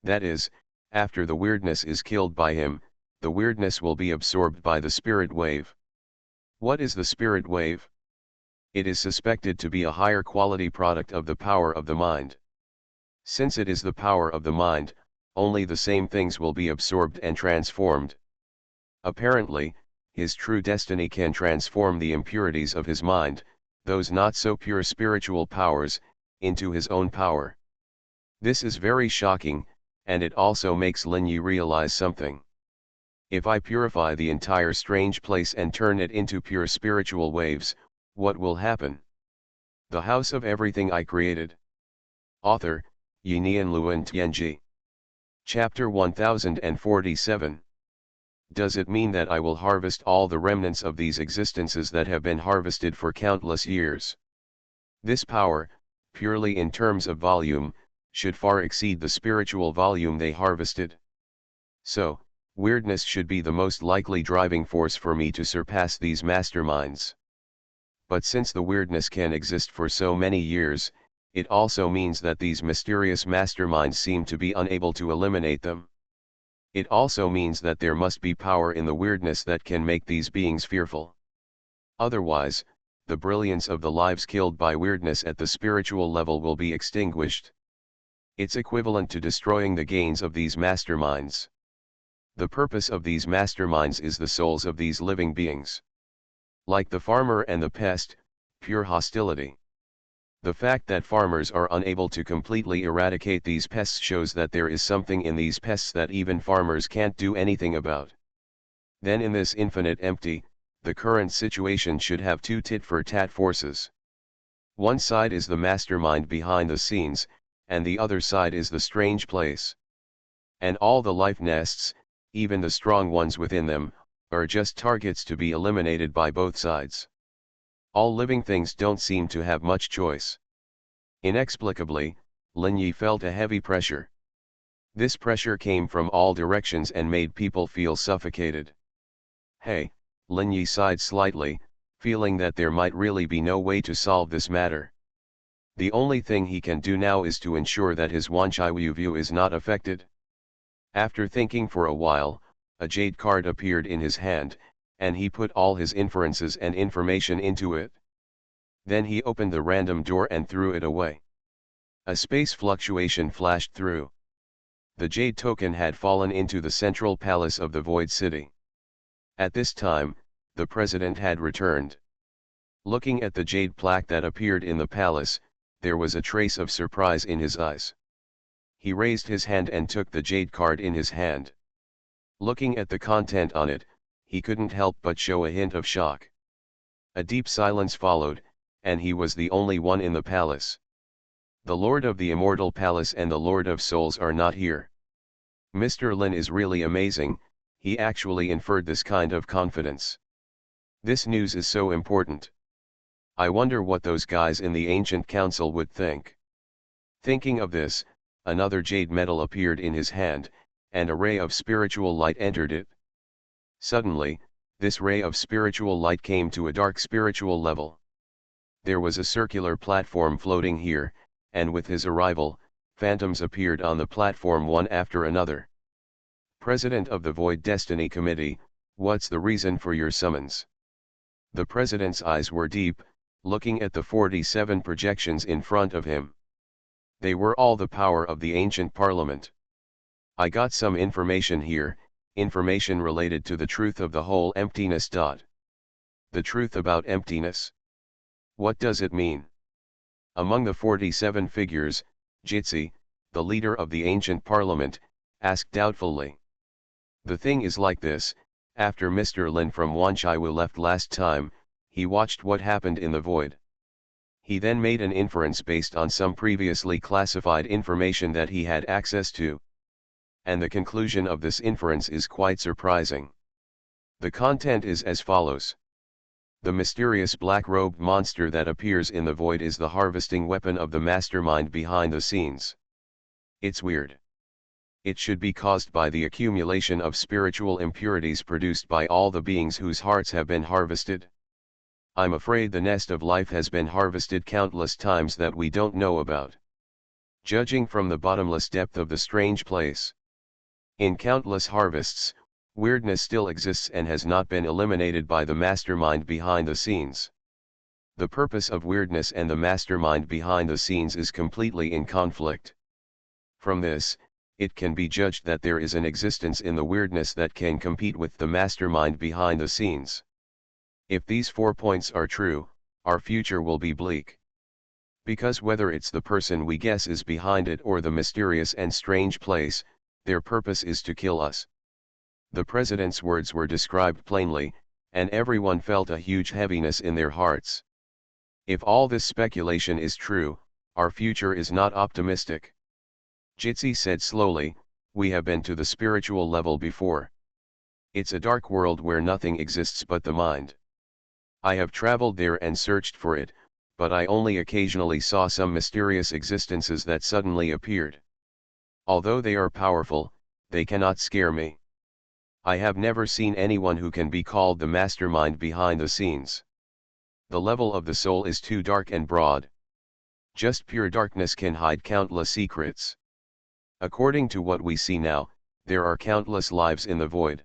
That is, after the weirdness is killed by him, the weirdness will be absorbed by the spirit wave. What is the spirit wave? It is suspected to be a higher quality product of the power of the mind. Since it is the power of the mind, only the same things will be absorbed and transformed. Apparently, his true destiny can transform the impurities of his mind, those not so pure spiritual powers, into his own power. This is very shocking, and it also makes Lin Yi realize something. If I purify the entire strange place and turn it into pure spiritual waves, what will happen? The House of Everything I Created. Author, Yinian Luan Tianji. Chapter 1047. Does it mean that I will harvest all the remnants of these existences that have been harvested for countless years? This power, purely in terms of volume, should far exceed the spiritual volume they harvested. So, weirdness should be the most likely driving force for me to surpass these masterminds. But since the weirdness can exist for so many years, it also means that these mysterious masterminds seem to be unable to eliminate them. It also means that there must be power in the weirdness that can make these beings fearful. Otherwise, the brilliance of the lives killed by weirdness at the spiritual level will be extinguished. It's equivalent to destroying the gains of these masterminds. The purpose of these masterminds is the souls of these living beings. Like the farmer and the pest, pure hostility. The fact that farmers are unable to completely eradicate these pests shows that there is something in these pests that even farmers can't do anything about. Then in this infinite empty, the current situation should have two tit-for-tat forces. One side is the mastermind behind the scenes, and the other side is the strange place. And all the life nests, even the strong ones within them, are just targets to be eliminated by both sides. All living things don't seem to have much choice. Inexplicably, Lin Yi felt a heavy pressure. This pressure came from all directions and made people feel suffocated. Hey, Lin Yi sighed slightly, feeling that there might really be no way to solve this matter. The only thing he can do now is to ensure that his Wanchaiwu view is not affected. After thinking for a while, a jade card appeared in his hand, and he put all his inferences and information into it. Then he opened the random door and threw it away. A space fluctuation flashed through. The jade token had fallen into the central palace of the Void City. At this time, the president had returned. Looking at the jade plaque that appeared in the palace, there was a trace of surprise in his eyes. He raised his hand and took the jade card in his hand. Looking at the content on it, he couldn't help but show a hint of shock. A deep silence followed, and he was the only one in the palace. The Lord of the Immortal Palace and the Lord of Souls are not here. Mr. Lin is really amazing, he actually inferred this kind of confidence. This news is so important. I wonder what those guys in the Ancient Council would think. Thinking of this, another jade metal appeared in his hand, and a ray of spiritual light entered it. Suddenly, this ray of spiritual light came to a dark spiritual level. There was a circular platform floating here, and with his arrival, phantoms appeared on the platform one after another. President of the Void Destiny Committee, what's the reason for your summons? The president's eyes were deep, looking at the 47 projections in front of him. They were all the power of the ancient parliament. I got some information here, information related to the truth of the whole emptiness. The truth about emptiness? What does it mean? Among the 47 figures, Jitsi, the leader of the ancient parliament, asked doubtfully. The thing is like this, after Mr. Lin from Wanchaiwu left last time, he watched what happened in the void. He then made an inference based on some previously classified information that he had access to. And the conclusion of this inference is quite surprising. The content is as follows. The mysterious black-robed monster that appears in the void is the harvesting weapon of the mastermind behind the scenes. It's weird. It should be caused by the accumulation of spiritual impurities produced by all the beings whose hearts have been harvested. I'm afraid the nest of life has been harvested countless times that we don't know about. Judging from the bottomless depth of the strange place. In countless harvests, weirdness still exists and has not been eliminated by the mastermind behind the scenes. The purpose of weirdness and the mastermind behind the scenes is completely in conflict. From this, it can be judged that there is an existence in the weirdness that can compete with the mastermind behind the scenes. If these 4 points are true, our future will be bleak. Because whether it's the person we guess is behind it or the mysterious and strange place, their purpose is to kill us. The president's words were described plainly, and everyone felt a huge heaviness in their hearts. If all this speculation is true, our future is not optimistic. Jitsi said slowly, we have been to the spiritual level before. It's a dark world where nothing exists but the mind. I have traveled there and searched for it, but I only occasionally saw some mysterious existences that suddenly appeared. Although they are powerful, they cannot scare me. I have never seen anyone who can be called the mastermind behind the scenes. The level of the soul is too dark and broad. Just pure darkness can hide countless secrets. According to what we see now, there are countless lives in the void.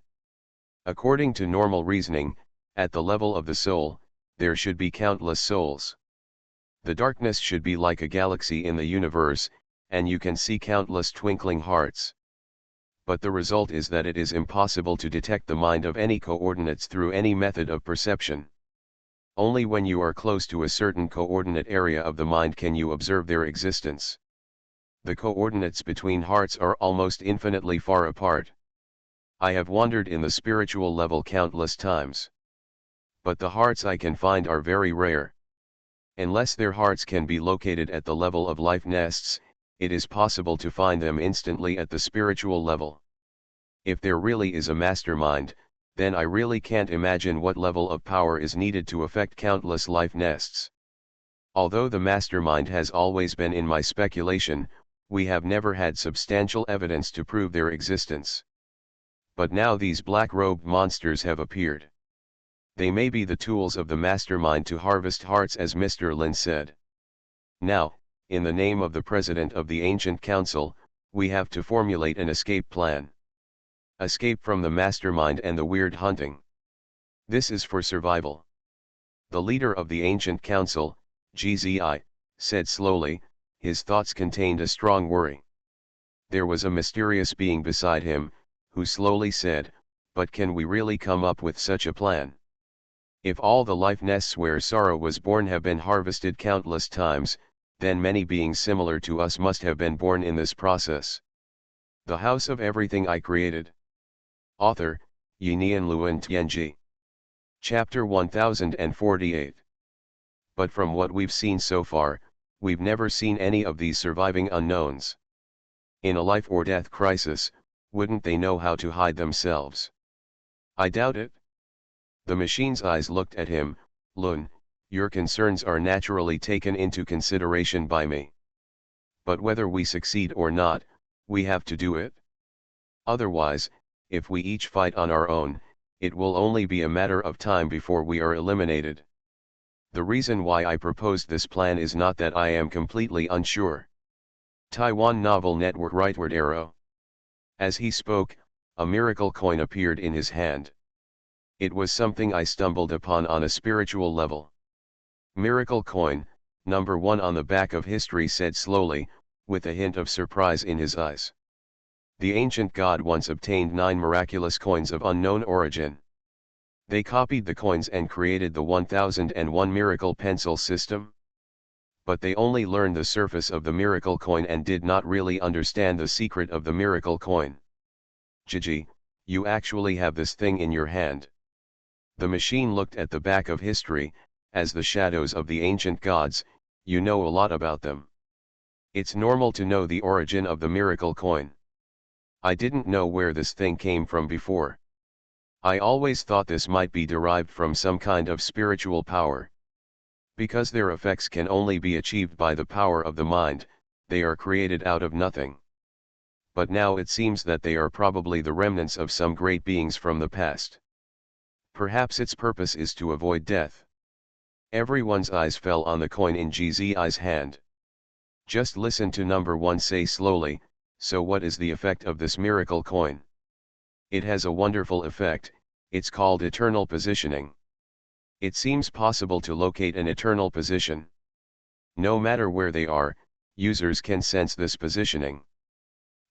According to normal reasoning, at the level of the soul, there should be countless souls. The darkness should be like a galaxy in the universe, and you can see countless twinkling hearts. But the result is that it is impossible to detect the mind of any coordinates through any method of perception. Only when you are close to a certain coordinate area of the mind can you observe their existence. The coordinates between hearts are almost infinitely far apart. I have wandered in the spiritual level countless times. But the hearts I can find are very rare. Unless their hearts can be located at the level of life nests, it is possible to find them instantly at the spiritual level. If there really is a mastermind, then I really can't imagine what level of power is needed to affect countless life nests. Although the mastermind has always been in my speculation, we have never had substantial evidence to prove their existence. But now these black-robed monsters have appeared. They may be the tools of the mastermind to harvest hearts, as Mr. Lin said. Now, in the name of the President of the Ancient Council, we have to formulate an escape plan. Escape from the mastermind and the weird hunting. This is for survival. The leader of the Ancient Council, GZI, said slowly, his thoughts contained a strong worry. There was a mysterious being beside him, who slowly said, "But can we really come up with such a plan? If all the life nests where sorrow was born have been harvested countless times, then many beings similar to us must have been born in this process." The House of Everything I Created. Author, Yinian Luan Tianji. Chapter 1048. But from what we've seen so far, we've never seen any of these surviving unknowns. In a life or death crisis, wouldn't they know how to hide themselves? I doubt it. The machine's eyes looked at him. "Lun, your concerns are naturally taken into consideration by me. But whether we succeed or not, we have to do it. Otherwise, if we each fight on our own, it will only be a matter of time before we are eliminated. The reason why I proposed this plan is not that I am completely unsure." Taiwan Novel Network Rightward Arrow. As he spoke, a miracle coin appeared in his hand. It was something I stumbled upon on a spiritual level. "Miracle coin, number 1 on the back of history," said slowly, with a hint of surprise in his eyes. The ancient god once obtained 9 miraculous coins of unknown origin. They copied the coins and created the 1001 miracle pencil system. But they only learned the surface of the miracle coin and did not really understand the secret of the miracle coin. "Gigi, you actually have this thing in your hand." The machine looked at the back of history. "As the shadows of the ancient gods, you know a lot about them. It's normal to know the origin of the miracle coin. I didn't know where this thing came from before. I always thought this might be derived from some kind of spiritual power. Because their effects can only be achieved by the power of the mind, they are created out of nothing. But now it seems that they are probably the remnants of some great beings from the past. Perhaps its purpose is to avoid death." Everyone's eyes fell on the coin in GZI's hand. "Just listen to number 1 say slowly, so what is the effect of this miracle coin?" "It has a wonderful effect, it's called eternal positioning. It seems possible to locate an eternal position. No matter where they are, users can sense this positioning.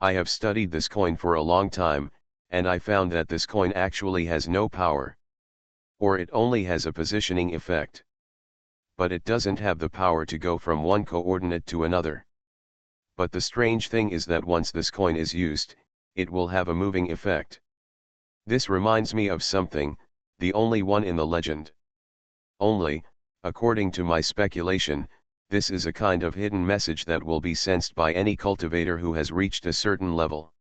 I have studied this coin for a long time, and I found that this coin actually has no power. Or it only has a positioning effect. But it doesn't have the power to go from one coordinate to another. But the strange thing is that once this coin is used, it will have a moving effect. This reminds me of something, the only one in the legend. Only, according to my speculation, this is a kind of hidden message that will be sensed by any cultivator who has reached a certain level.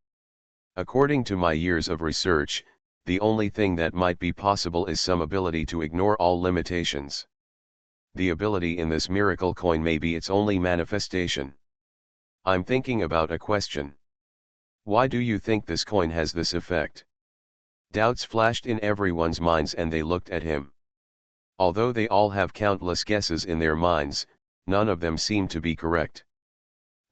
According to my years of research, The only thing that might be possible is some ability to ignore all limitations. The ability in this miracle coin may be its only manifestation. I'm thinking about a question. Why do you think this coin has this effect? Doubts flashed in everyone's minds and they looked at him. Although they all have countless guesses in their minds, none of them seem to be correct.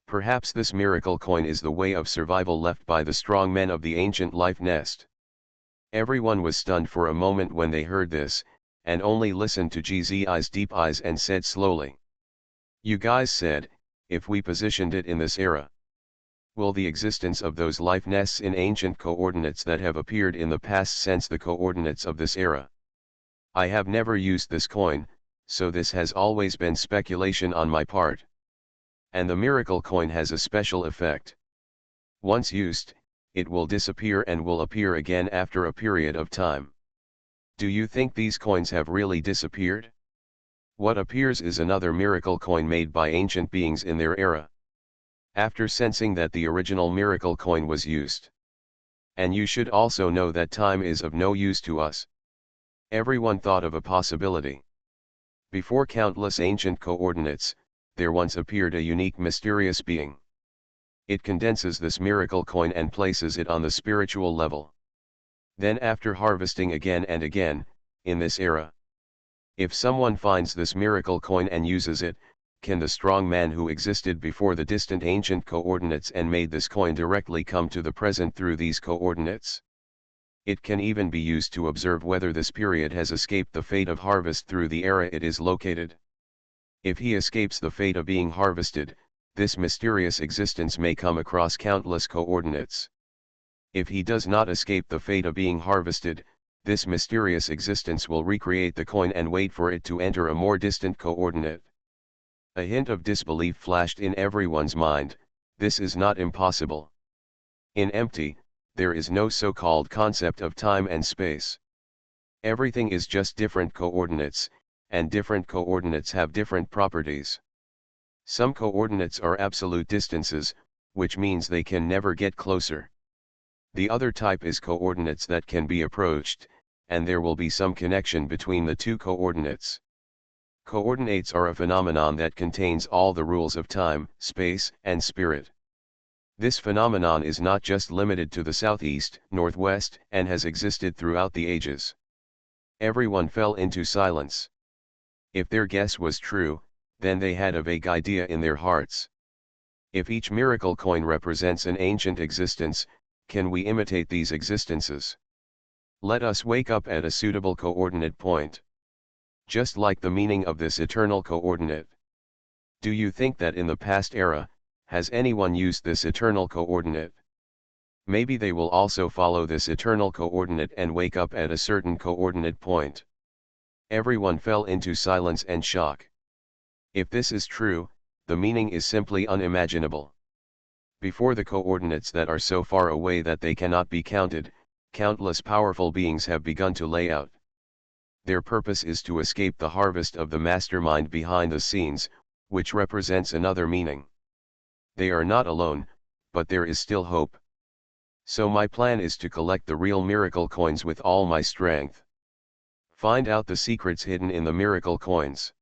Perhaps this miracle coin is the way of survival left by the strong men of the ancient life nest. Everyone was stunned for a moment when they heard this, and only listened to GZI's deep eyes and said slowly. You guys said, if we positioned it in this era. Will the existence of those life nests in ancient coordinates that have appeared in the past sense the coordinates of this era? I have never used this coin, so this has always been speculation on my part. And the miracle coin has a special effect. Once used, it will disappear and will appear again after a period of time. Do you think these coins have really disappeared? What appears is another miracle coin made by ancient beings in their era. After sensing that the original miracle coin was used. And you should also know that time is of no use to us. Everyone thought of a possibility. Before countless ancient coordinates, there once appeared a unique mysterious being. It condenses this miracle coin and places it on the spiritual level. Then after harvesting again and again, in this era. If someone finds this miracle coin and uses it, can the strong man who existed before the distant ancient coordinates and made this coin directly come to the present through these coordinates? It can even be used to observe whether this period has escaped the fate of harvest through the era it is located. If he escapes the fate of being harvested, this mysterious existence may come across countless coordinates. If he does not escape the fate of being harvested, this mysterious existence will recreate the coin and wait for it to enter a more distant coordinate. A hint of disbelief flashed in everyone's mind. This is not impossible. In empty, there is no so-called concept of time and space. Everything is just different coordinates, and different coordinates have different properties. Some coordinates are absolute distances, which means they can never get closer. The other type is coordinates that can be approached, and there will be some connection between the two coordinates. Coordinates are a phenomenon that contains all the rules of time, space, and spirit. This phenomenon is not just limited to the southeast, northwest, and has existed throughout the ages. Everyone fell into silence. If their guess was true, then they had a vague idea in their hearts. If each miracle coin represents an ancient existence, can we imitate these existences? Let us wake up at a suitable coordinate point. Just like the meaning of this eternal coordinate. Do you think that in the past era, has anyone used this eternal coordinate? Maybe they will also follow this eternal coordinate and wake up at a certain coordinate point. Everyone fell into silence and shock. If this is true, the meaning is simply unimaginable. Before the coordinates that are so far away that they cannot be counted, countless powerful beings have begun to lay out. Their purpose is to escape the harvest of the mastermind behind the scenes, which represents another meaning. They are not alone, but there is still hope. So my plan is to collect the real miracle coins with all my strength. Find out the secrets hidden in the miracle coins.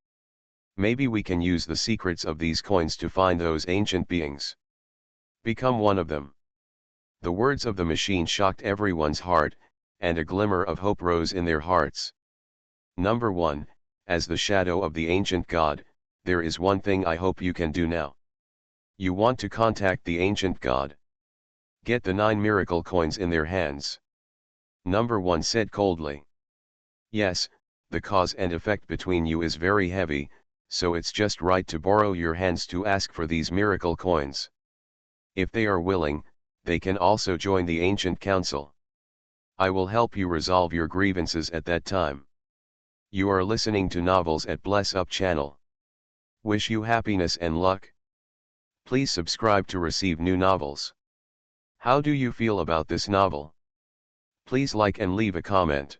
Maybe we can use the secrets of these coins to find those ancient beings. Become one of them. The words of the machine shocked everyone's heart, and a glimmer of hope rose in their hearts. Number 1, as the shadow of the ancient god, there is one thing I hope you can do now. You want to contact the ancient god. Get the 9 miracle coins in their hands. Number 1 said coldly. Yes, the cause and effect between you is very heavy, so it's just right to borrow your hands to ask for these miracle coins. If they are willing, they can also join the ancient council. I will help you resolve your grievances at that time. You are listening to Novels at Bless Up channel. Wish you happiness and luck. Please subscribe to receive new novels. How do you feel about this novel? Please like and leave a comment.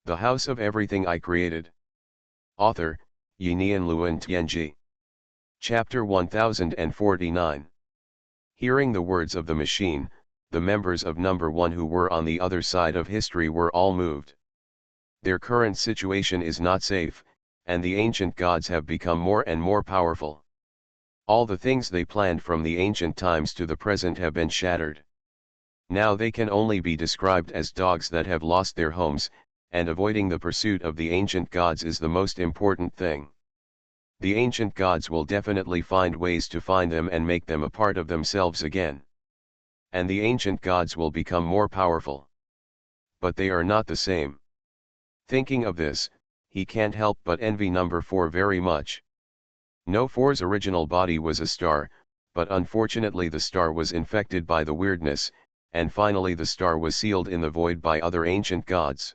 The House of Everything I Created. Author, Xuanhuan Luan Tianji. Chapter 1049. Hearing the words of the machine, the members of number 1 who were on the other side of history were all moved. Their current situation is not safe, and the ancient gods have become more and more powerful. All the things they planned from the ancient times to the present have been shattered. Now they can only be described as dogs that have lost their homes, and avoiding the pursuit of the ancient gods is the most important thing. The ancient gods will definitely find ways to find them and make them a part of themselves again. And the ancient gods will become more powerful. But they are not the same. Thinking of this, he can't help but envy number 4 very much. No 4's original body was a star, but unfortunately the star was infected by the weirdness, and finally the star was sealed in the void by other ancient gods.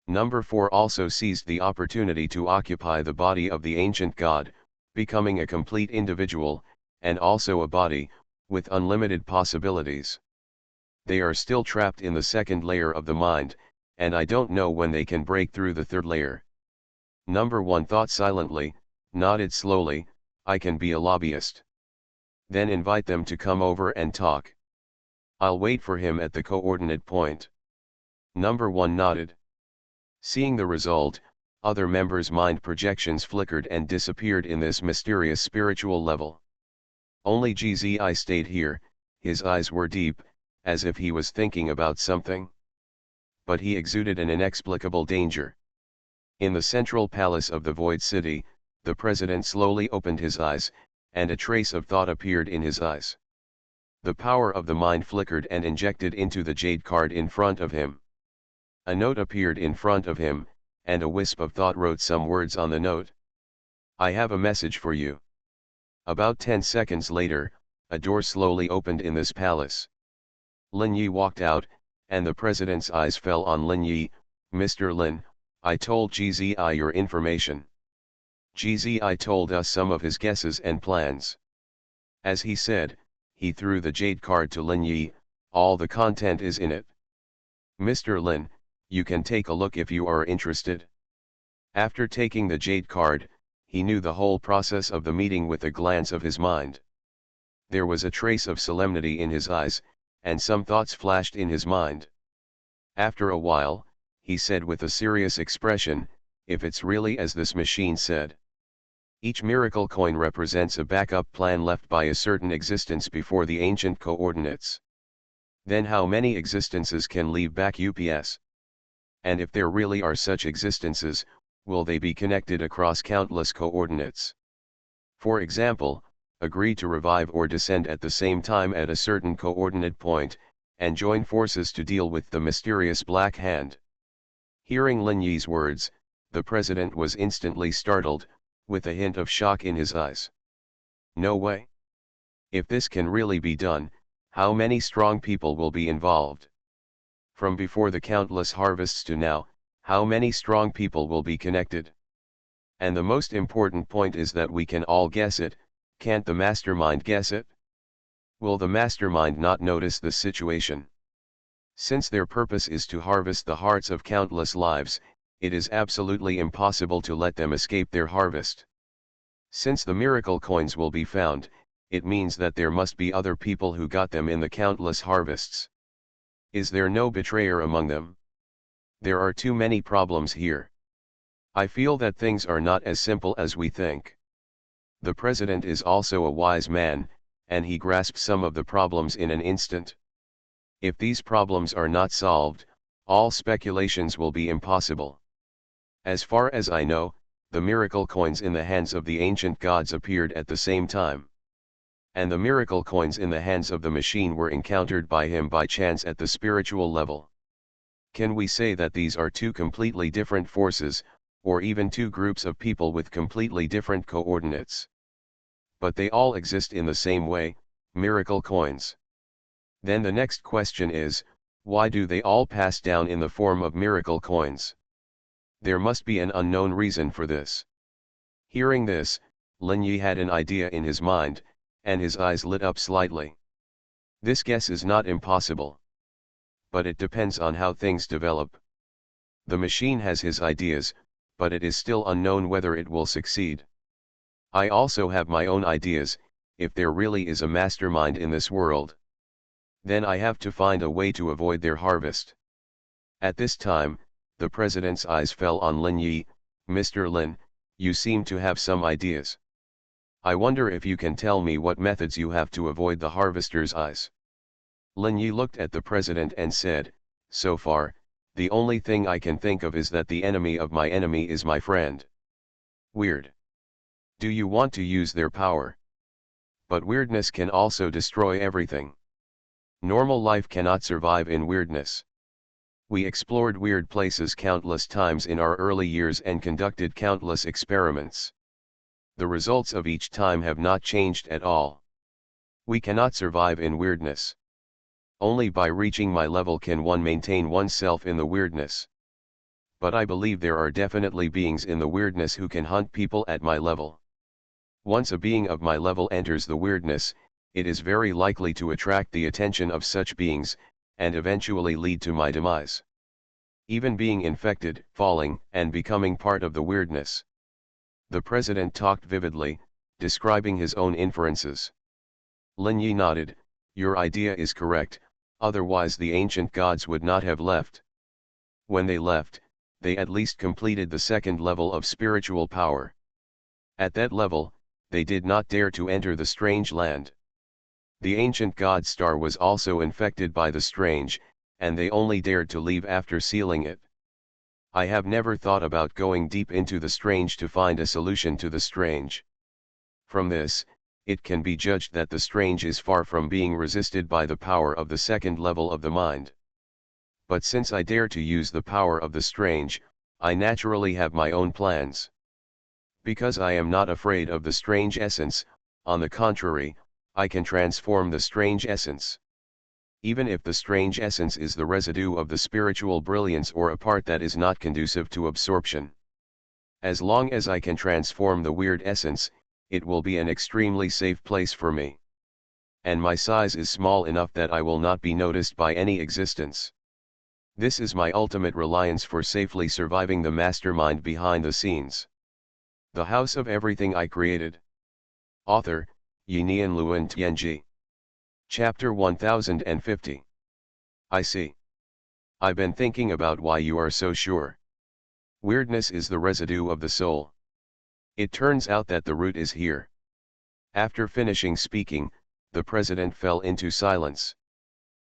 Number 4 also seized the opportunity to occupy the body of the ancient god, becoming a complete individual, and also a body, with unlimited possibilities. They are still trapped in the second layer of the mind, and I don't know when they can break through the third layer. Number 1 thought silently, nodded slowly, I can be a lobbyist. Then invite them to come over and talk. I'll wait for him at the coordinate point. Number 1 nodded. Seeing the result, other members' mind projections flickered and disappeared in this mysterious spiritual level. Only GZI stayed here, his eyes were deep, as if he was thinking about something. But he exuded an inexplicable danger. In the central palace of the Void City, the president slowly opened his eyes, and a trace of thought appeared in his eyes. The power of the mind flickered and injected into the jade card in front of him. A note appeared in front of him, and a wisp of thought wrote some words on the note. I have a message for you. About 10 seconds later, a door slowly opened in this palace. Lin Yi walked out, and the president's eyes fell on Lin Yi. Mr. Lin, I told GZI your information. GZI told us some of his guesses and plans. As he said, he threw the jade card to Lin Yi, all the content is in it. Mr. Lin, you can take a look if you are interested. After taking the jade card, he knew the whole process of the meeting with a glance of his mind. There was a trace of solemnity in his eyes, and some thoughts flashed in his mind. After a while, he said with a serious expression, if it's really as this machine said. Each miracle coin represents a backup plan left by a certain existence before the ancient coordinates. Then how many existences can leave back UPS? And if there really are such existences, will they be connected across countless coordinates? For example, agree to revive or descend at the same time at a certain coordinate point, and join forces to deal with the mysterious Black Hand. Hearing Lin Yi's words, the president was instantly startled, with a hint of shock in his eyes. No way. If this can really be done, how many strong people will be involved? From before the countless harvests to now, how many strong people will be connected? And the most important point is that we can all guess it. Can't the mastermind guess it? Will the mastermind not notice the situation? Since their purpose is to harvest the hearts of countless lives, it is absolutely impossible to let them escape their harvest. Since the miracle coins will be found, it means that there must be other people who got them in the countless harvests. Is there no betrayer among them? There are too many problems here. I feel that things are not as simple as we think. The president is also a wise man, and he grasps some of the problems in an instant. If these problems are not solved, all speculations will be impossible. As far as I know, the miracle coins in the hands of the ancient gods appeared at the same time. And the miracle coins in the hands of the machine were encountered by him by chance at the spiritual level. Can we say that these are two completely different forces, or even two groups of people with completely different coordinates? But they all exist in the same way, miracle coins. Then the next question is, why do they all pass down in the form of miracle coins? There must be an unknown reason for this. Hearing this, Lin Yi had an idea in his mind, and his eyes lit up slightly. This guess is not impossible. But it depends on how things develop. The machine has his ideas, but it is still unknown whether it will succeed. I also have my own ideas, if there really is a mastermind in this world. Then I have to find a way to avoid their harvest. At this time, the president's eyes fell on Lin Yi. Mr. Lin, you seem to have some ideas. I wonder if you can tell me what methods you have to avoid the harvester's eyes. Lin Yi looked at the president and said, so far, the only thing I can think of is that the enemy of my enemy is my friend. Weird. Do you want to use their power? But weirdness can also destroy everything. Normal life cannot survive in weirdness. We explored weird places countless times in our early years and conducted countless experiments. The results of each time have not changed at all. We cannot survive in weirdness. Only by reaching my level can one maintain oneself in the weirdness. But I believe there are definitely beings in the weirdness who can hunt people at my level. Once a being of my level enters the weirdness, it is very likely to attract the attention of such beings, and eventually lead to my demise. Even being infected, falling, and becoming part of the weirdness. The president talked vividly, describing his own inferences. Lin Yi nodded, your idea is correct, otherwise the ancient gods would not have left. When they left, they at least completed the second level of spiritual power. At that level, they did not dare to enter the strange land. The ancient god star was also infected by the strange, and they only dared to leave after sealing it. I have never thought about going deep into the strange to find a solution to the strange. From this, it can be judged that the strange is far from being resisted by the power of the second level of the mind. But since I dare to use the power of the strange, I naturally have my own plans. Because I am not afraid of the strange essence, on the contrary, I can transform the strange essence. Even if the strange essence is the residue of the spiritual brilliance or a part that is not conducive to absorption. As long as I can transform the weird essence, it will be an extremely safe place for me. And my size is small enough that I will not be noticed by any existence. This is my ultimate reliance for safely surviving the mastermind behind the scenes. The House of Everything I Created. Author, Yinian Luan Tianji. Chapter 1050. I see. I've been thinking about why you are so sure. Weirdness is the residue of the soul. It turns out that the root is here. After finishing speaking, the president fell into silence.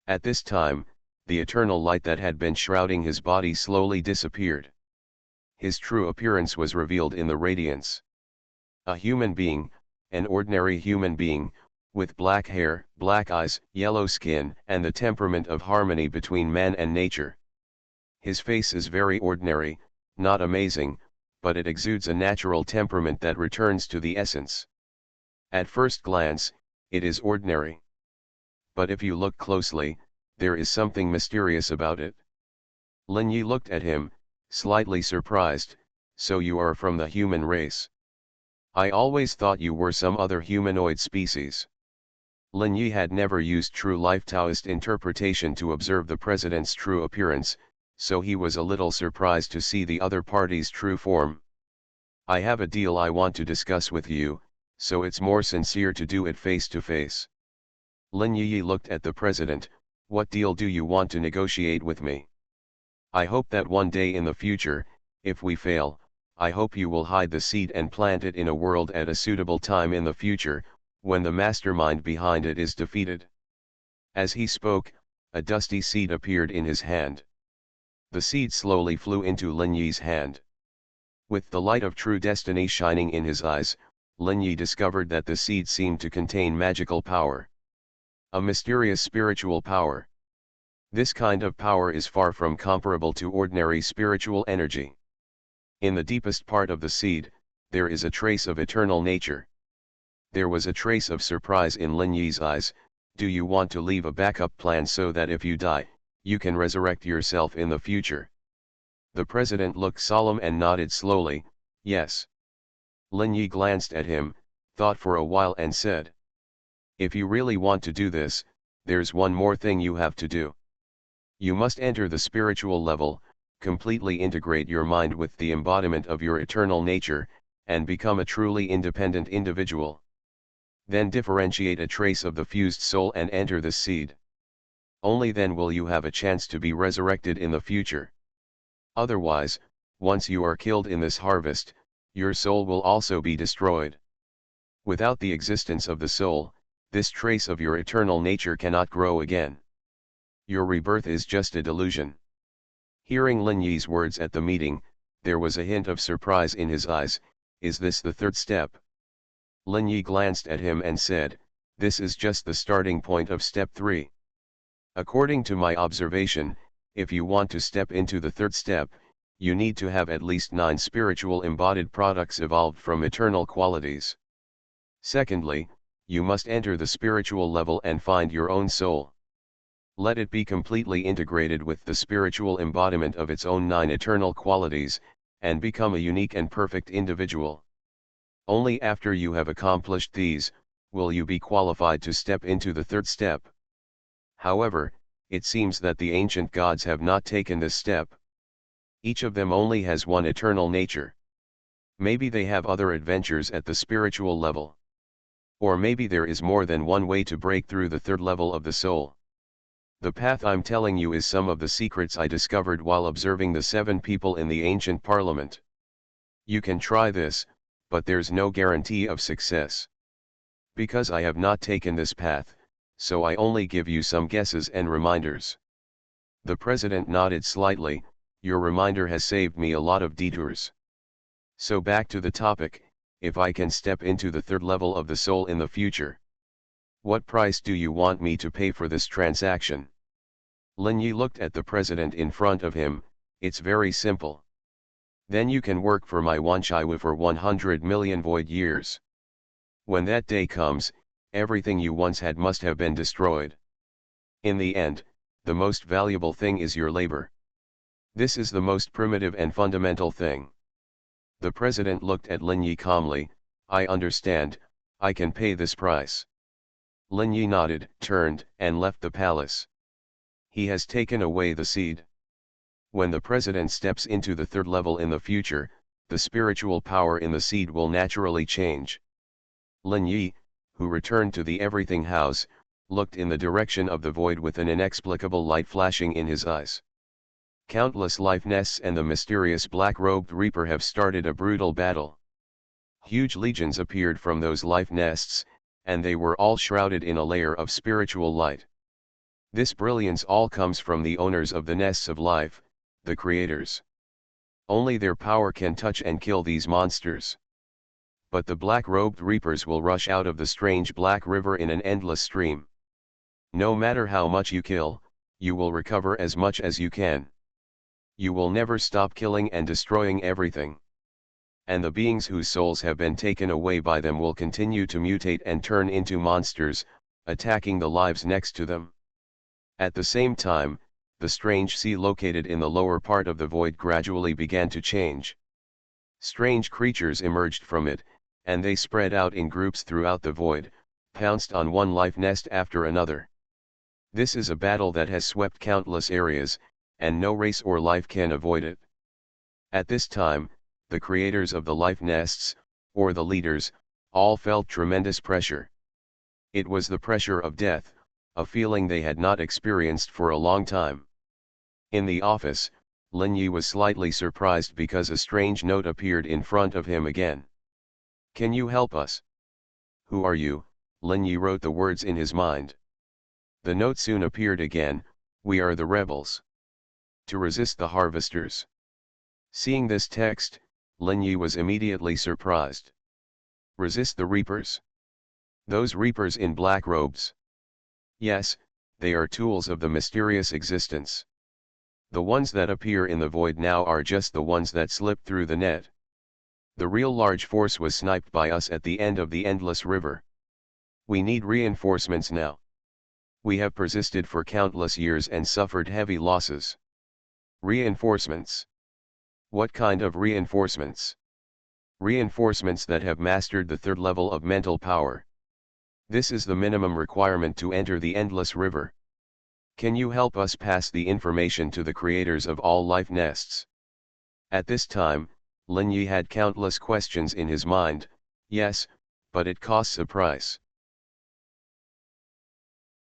At this time, the eternal light that had been shrouding his body slowly disappeared. His true appearance was revealed in the radiance. A human being, an ordinary human being, with black hair, black eyes, yellow skin, and the temperament of harmony between man and nature. His face is very ordinary, not amazing, but it exudes a natural temperament that returns to the essence. At first glance, it is ordinary. But if you look closely, there is something mysterious about it. Lin Yi looked at him, slightly surprised, so you are from the human race. I always thought you were some other humanoid species. Lin Yi had never used true life Taoist interpretation to observe the president's true appearance, so he was a little surprised to see the other party's true form. I have a deal I want to discuss with you, so it's more sincere to do it face to face. Lin Yi looked at the president, what deal do you want to negotiate with me? I hope that one day in the future, if we fail, I hope you will hide the seed and plant it in a world at a suitable time in the future, when the mastermind behind it is defeated. As he spoke, a dusty seed appeared in his hand. The seed slowly flew into Lin Yi's hand. With the light of true destiny shining in his eyes, Lin Yi discovered that the seed seemed to contain magical power. A mysterious spiritual power. This kind of power is far from comparable to ordinary spiritual energy. In the deepest part of the seed, there is a trace of eternal nature. There was a trace of surprise in Lin Yi's eyes. Do you want to leave a backup plan so that if you die, you can resurrect yourself in the future? The president looked solemn and nodded slowly, yes. Lin Yi glanced at him, thought for a while and said, if you really want to do this, there's one more thing you have to do. You must enter the spiritual level, completely integrate your mind with the embodiment of your eternal nature, and become a truly independent individual. Then differentiate a trace of the fused soul and enter the seed. Only then will you have a chance to be resurrected in the future. Otherwise, once you are killed in this harvest, your soul will also be destroyed. Without the existence of the soul, this trace of your eternal nature cannot grow again. Your rebirth is just a delusion. Hearing Lin Yi's words at the meeting, there was a hint of surprise in his eyes. Is this the third step? Lin Yi glanced at him and said, this is just the starting point of step 3. According to my observation, if you want to step into the third step, you need to have at least 9 spiritual embodied products evolved from eternal qualities. Secondly, you must enter the spiritual level and find your own soul. Let it be completely integrated with the spiritual embodiment of its own 9 eternal qualities, and become a unique and perfect individual. Only after you have accomplished these, will you be qualified to step into the third step. However, it seems that the ancient gods have not taken this step. Each of them only has one eternal nature. Maybe they have other adventures at the spiritual level. Or maybe there is more than one way to break through the third level of the soul. The path I'm telling you is some of the secrets I discovered while observing the 7 people in the ancient parliament. You can try this, but there's no guarantee of success. Because I have not taken this path, so I only give you some guesses and reminders. The president nodded slightly. Your reminder has saved me a lot of detours. So back to the topic, if I can step into the third level of the soul in the future. What price do you want me to pay for this transaction? Lin Yi looked at the president in front of him. It's very simple. Then you can work for my Wanchaiwu for 100 million void years. When that day comes, everything you once had must have been destroyed. In the end, the most valuable thing is your labor. This is the most primitive and fundamental thing. The president looked at Lin Yi calmly. I understand, I can pay this price. Lin Yi nodded, turned, and left the palace. He has taken away the seed. When the president steps into the third level in the future, the spiritual power in the seed will naturally change. Lin Yi, who returned to the everything house, looked in the direction of the void with an inexplicable light flashing in his eyes. Countless life nests and the mysterious black-robed reaper have started a brutal battle. Huge legions appeared from those life nests, and they were all shrouded in a layer of spiritual light. This brilliance all comes from the owners of the nests of life, the creators. Only their power can touch and kill these monsters. But the black-robed reapers will rush out of the strange black river in an endless stream. No matter how much you kill, you will recover as much as you can. You will never stop killing and destroying everything. And the beings whose souls have been taken away by them will continue to mutate and turn into monsters, attacking the lives next to them. At the same time, the strange sea located in the lower part of the void gradually began to change. Strange creatures emerged from it, and they spread out in groups throughout the void, pounced on one life nest after another. This is a battle that has swept countless areas, and no race or life can avoid it. At this time, the creators of the life nests, or the leaders, all felt tremendous pressure. It was the pressure of death, a feeling they had not experienced for a long time. In the office, Lin Yi was slightly surprised because a strange note appeared in front of him again. Can you help us? Who are you? Lin Yi wrote the words in his mind. The note soon appeared again. We are the rebels. To resist the harvesters. Seeing this text, Lin Yi was immediately surprised. Resist the reapers? Those reapers in black robes? Yes, they are tools of the mysterious existence. The ones that appear in the void now are just the ones that slipped through the net. The real large force was sniped by us at the end of the endless river. We need reinforcements now. We have persisted for countless years and suffered heavy losses. Reinforcements. What kind of reinforcements? Reinforcements that have mastered the third level of mental power. This is the minimum requirement to enter the endless river. Can you help us pass the information to the creators of all life nests? At this time, Lin Yi had countless questions in his mind. Yes, but it costs a price.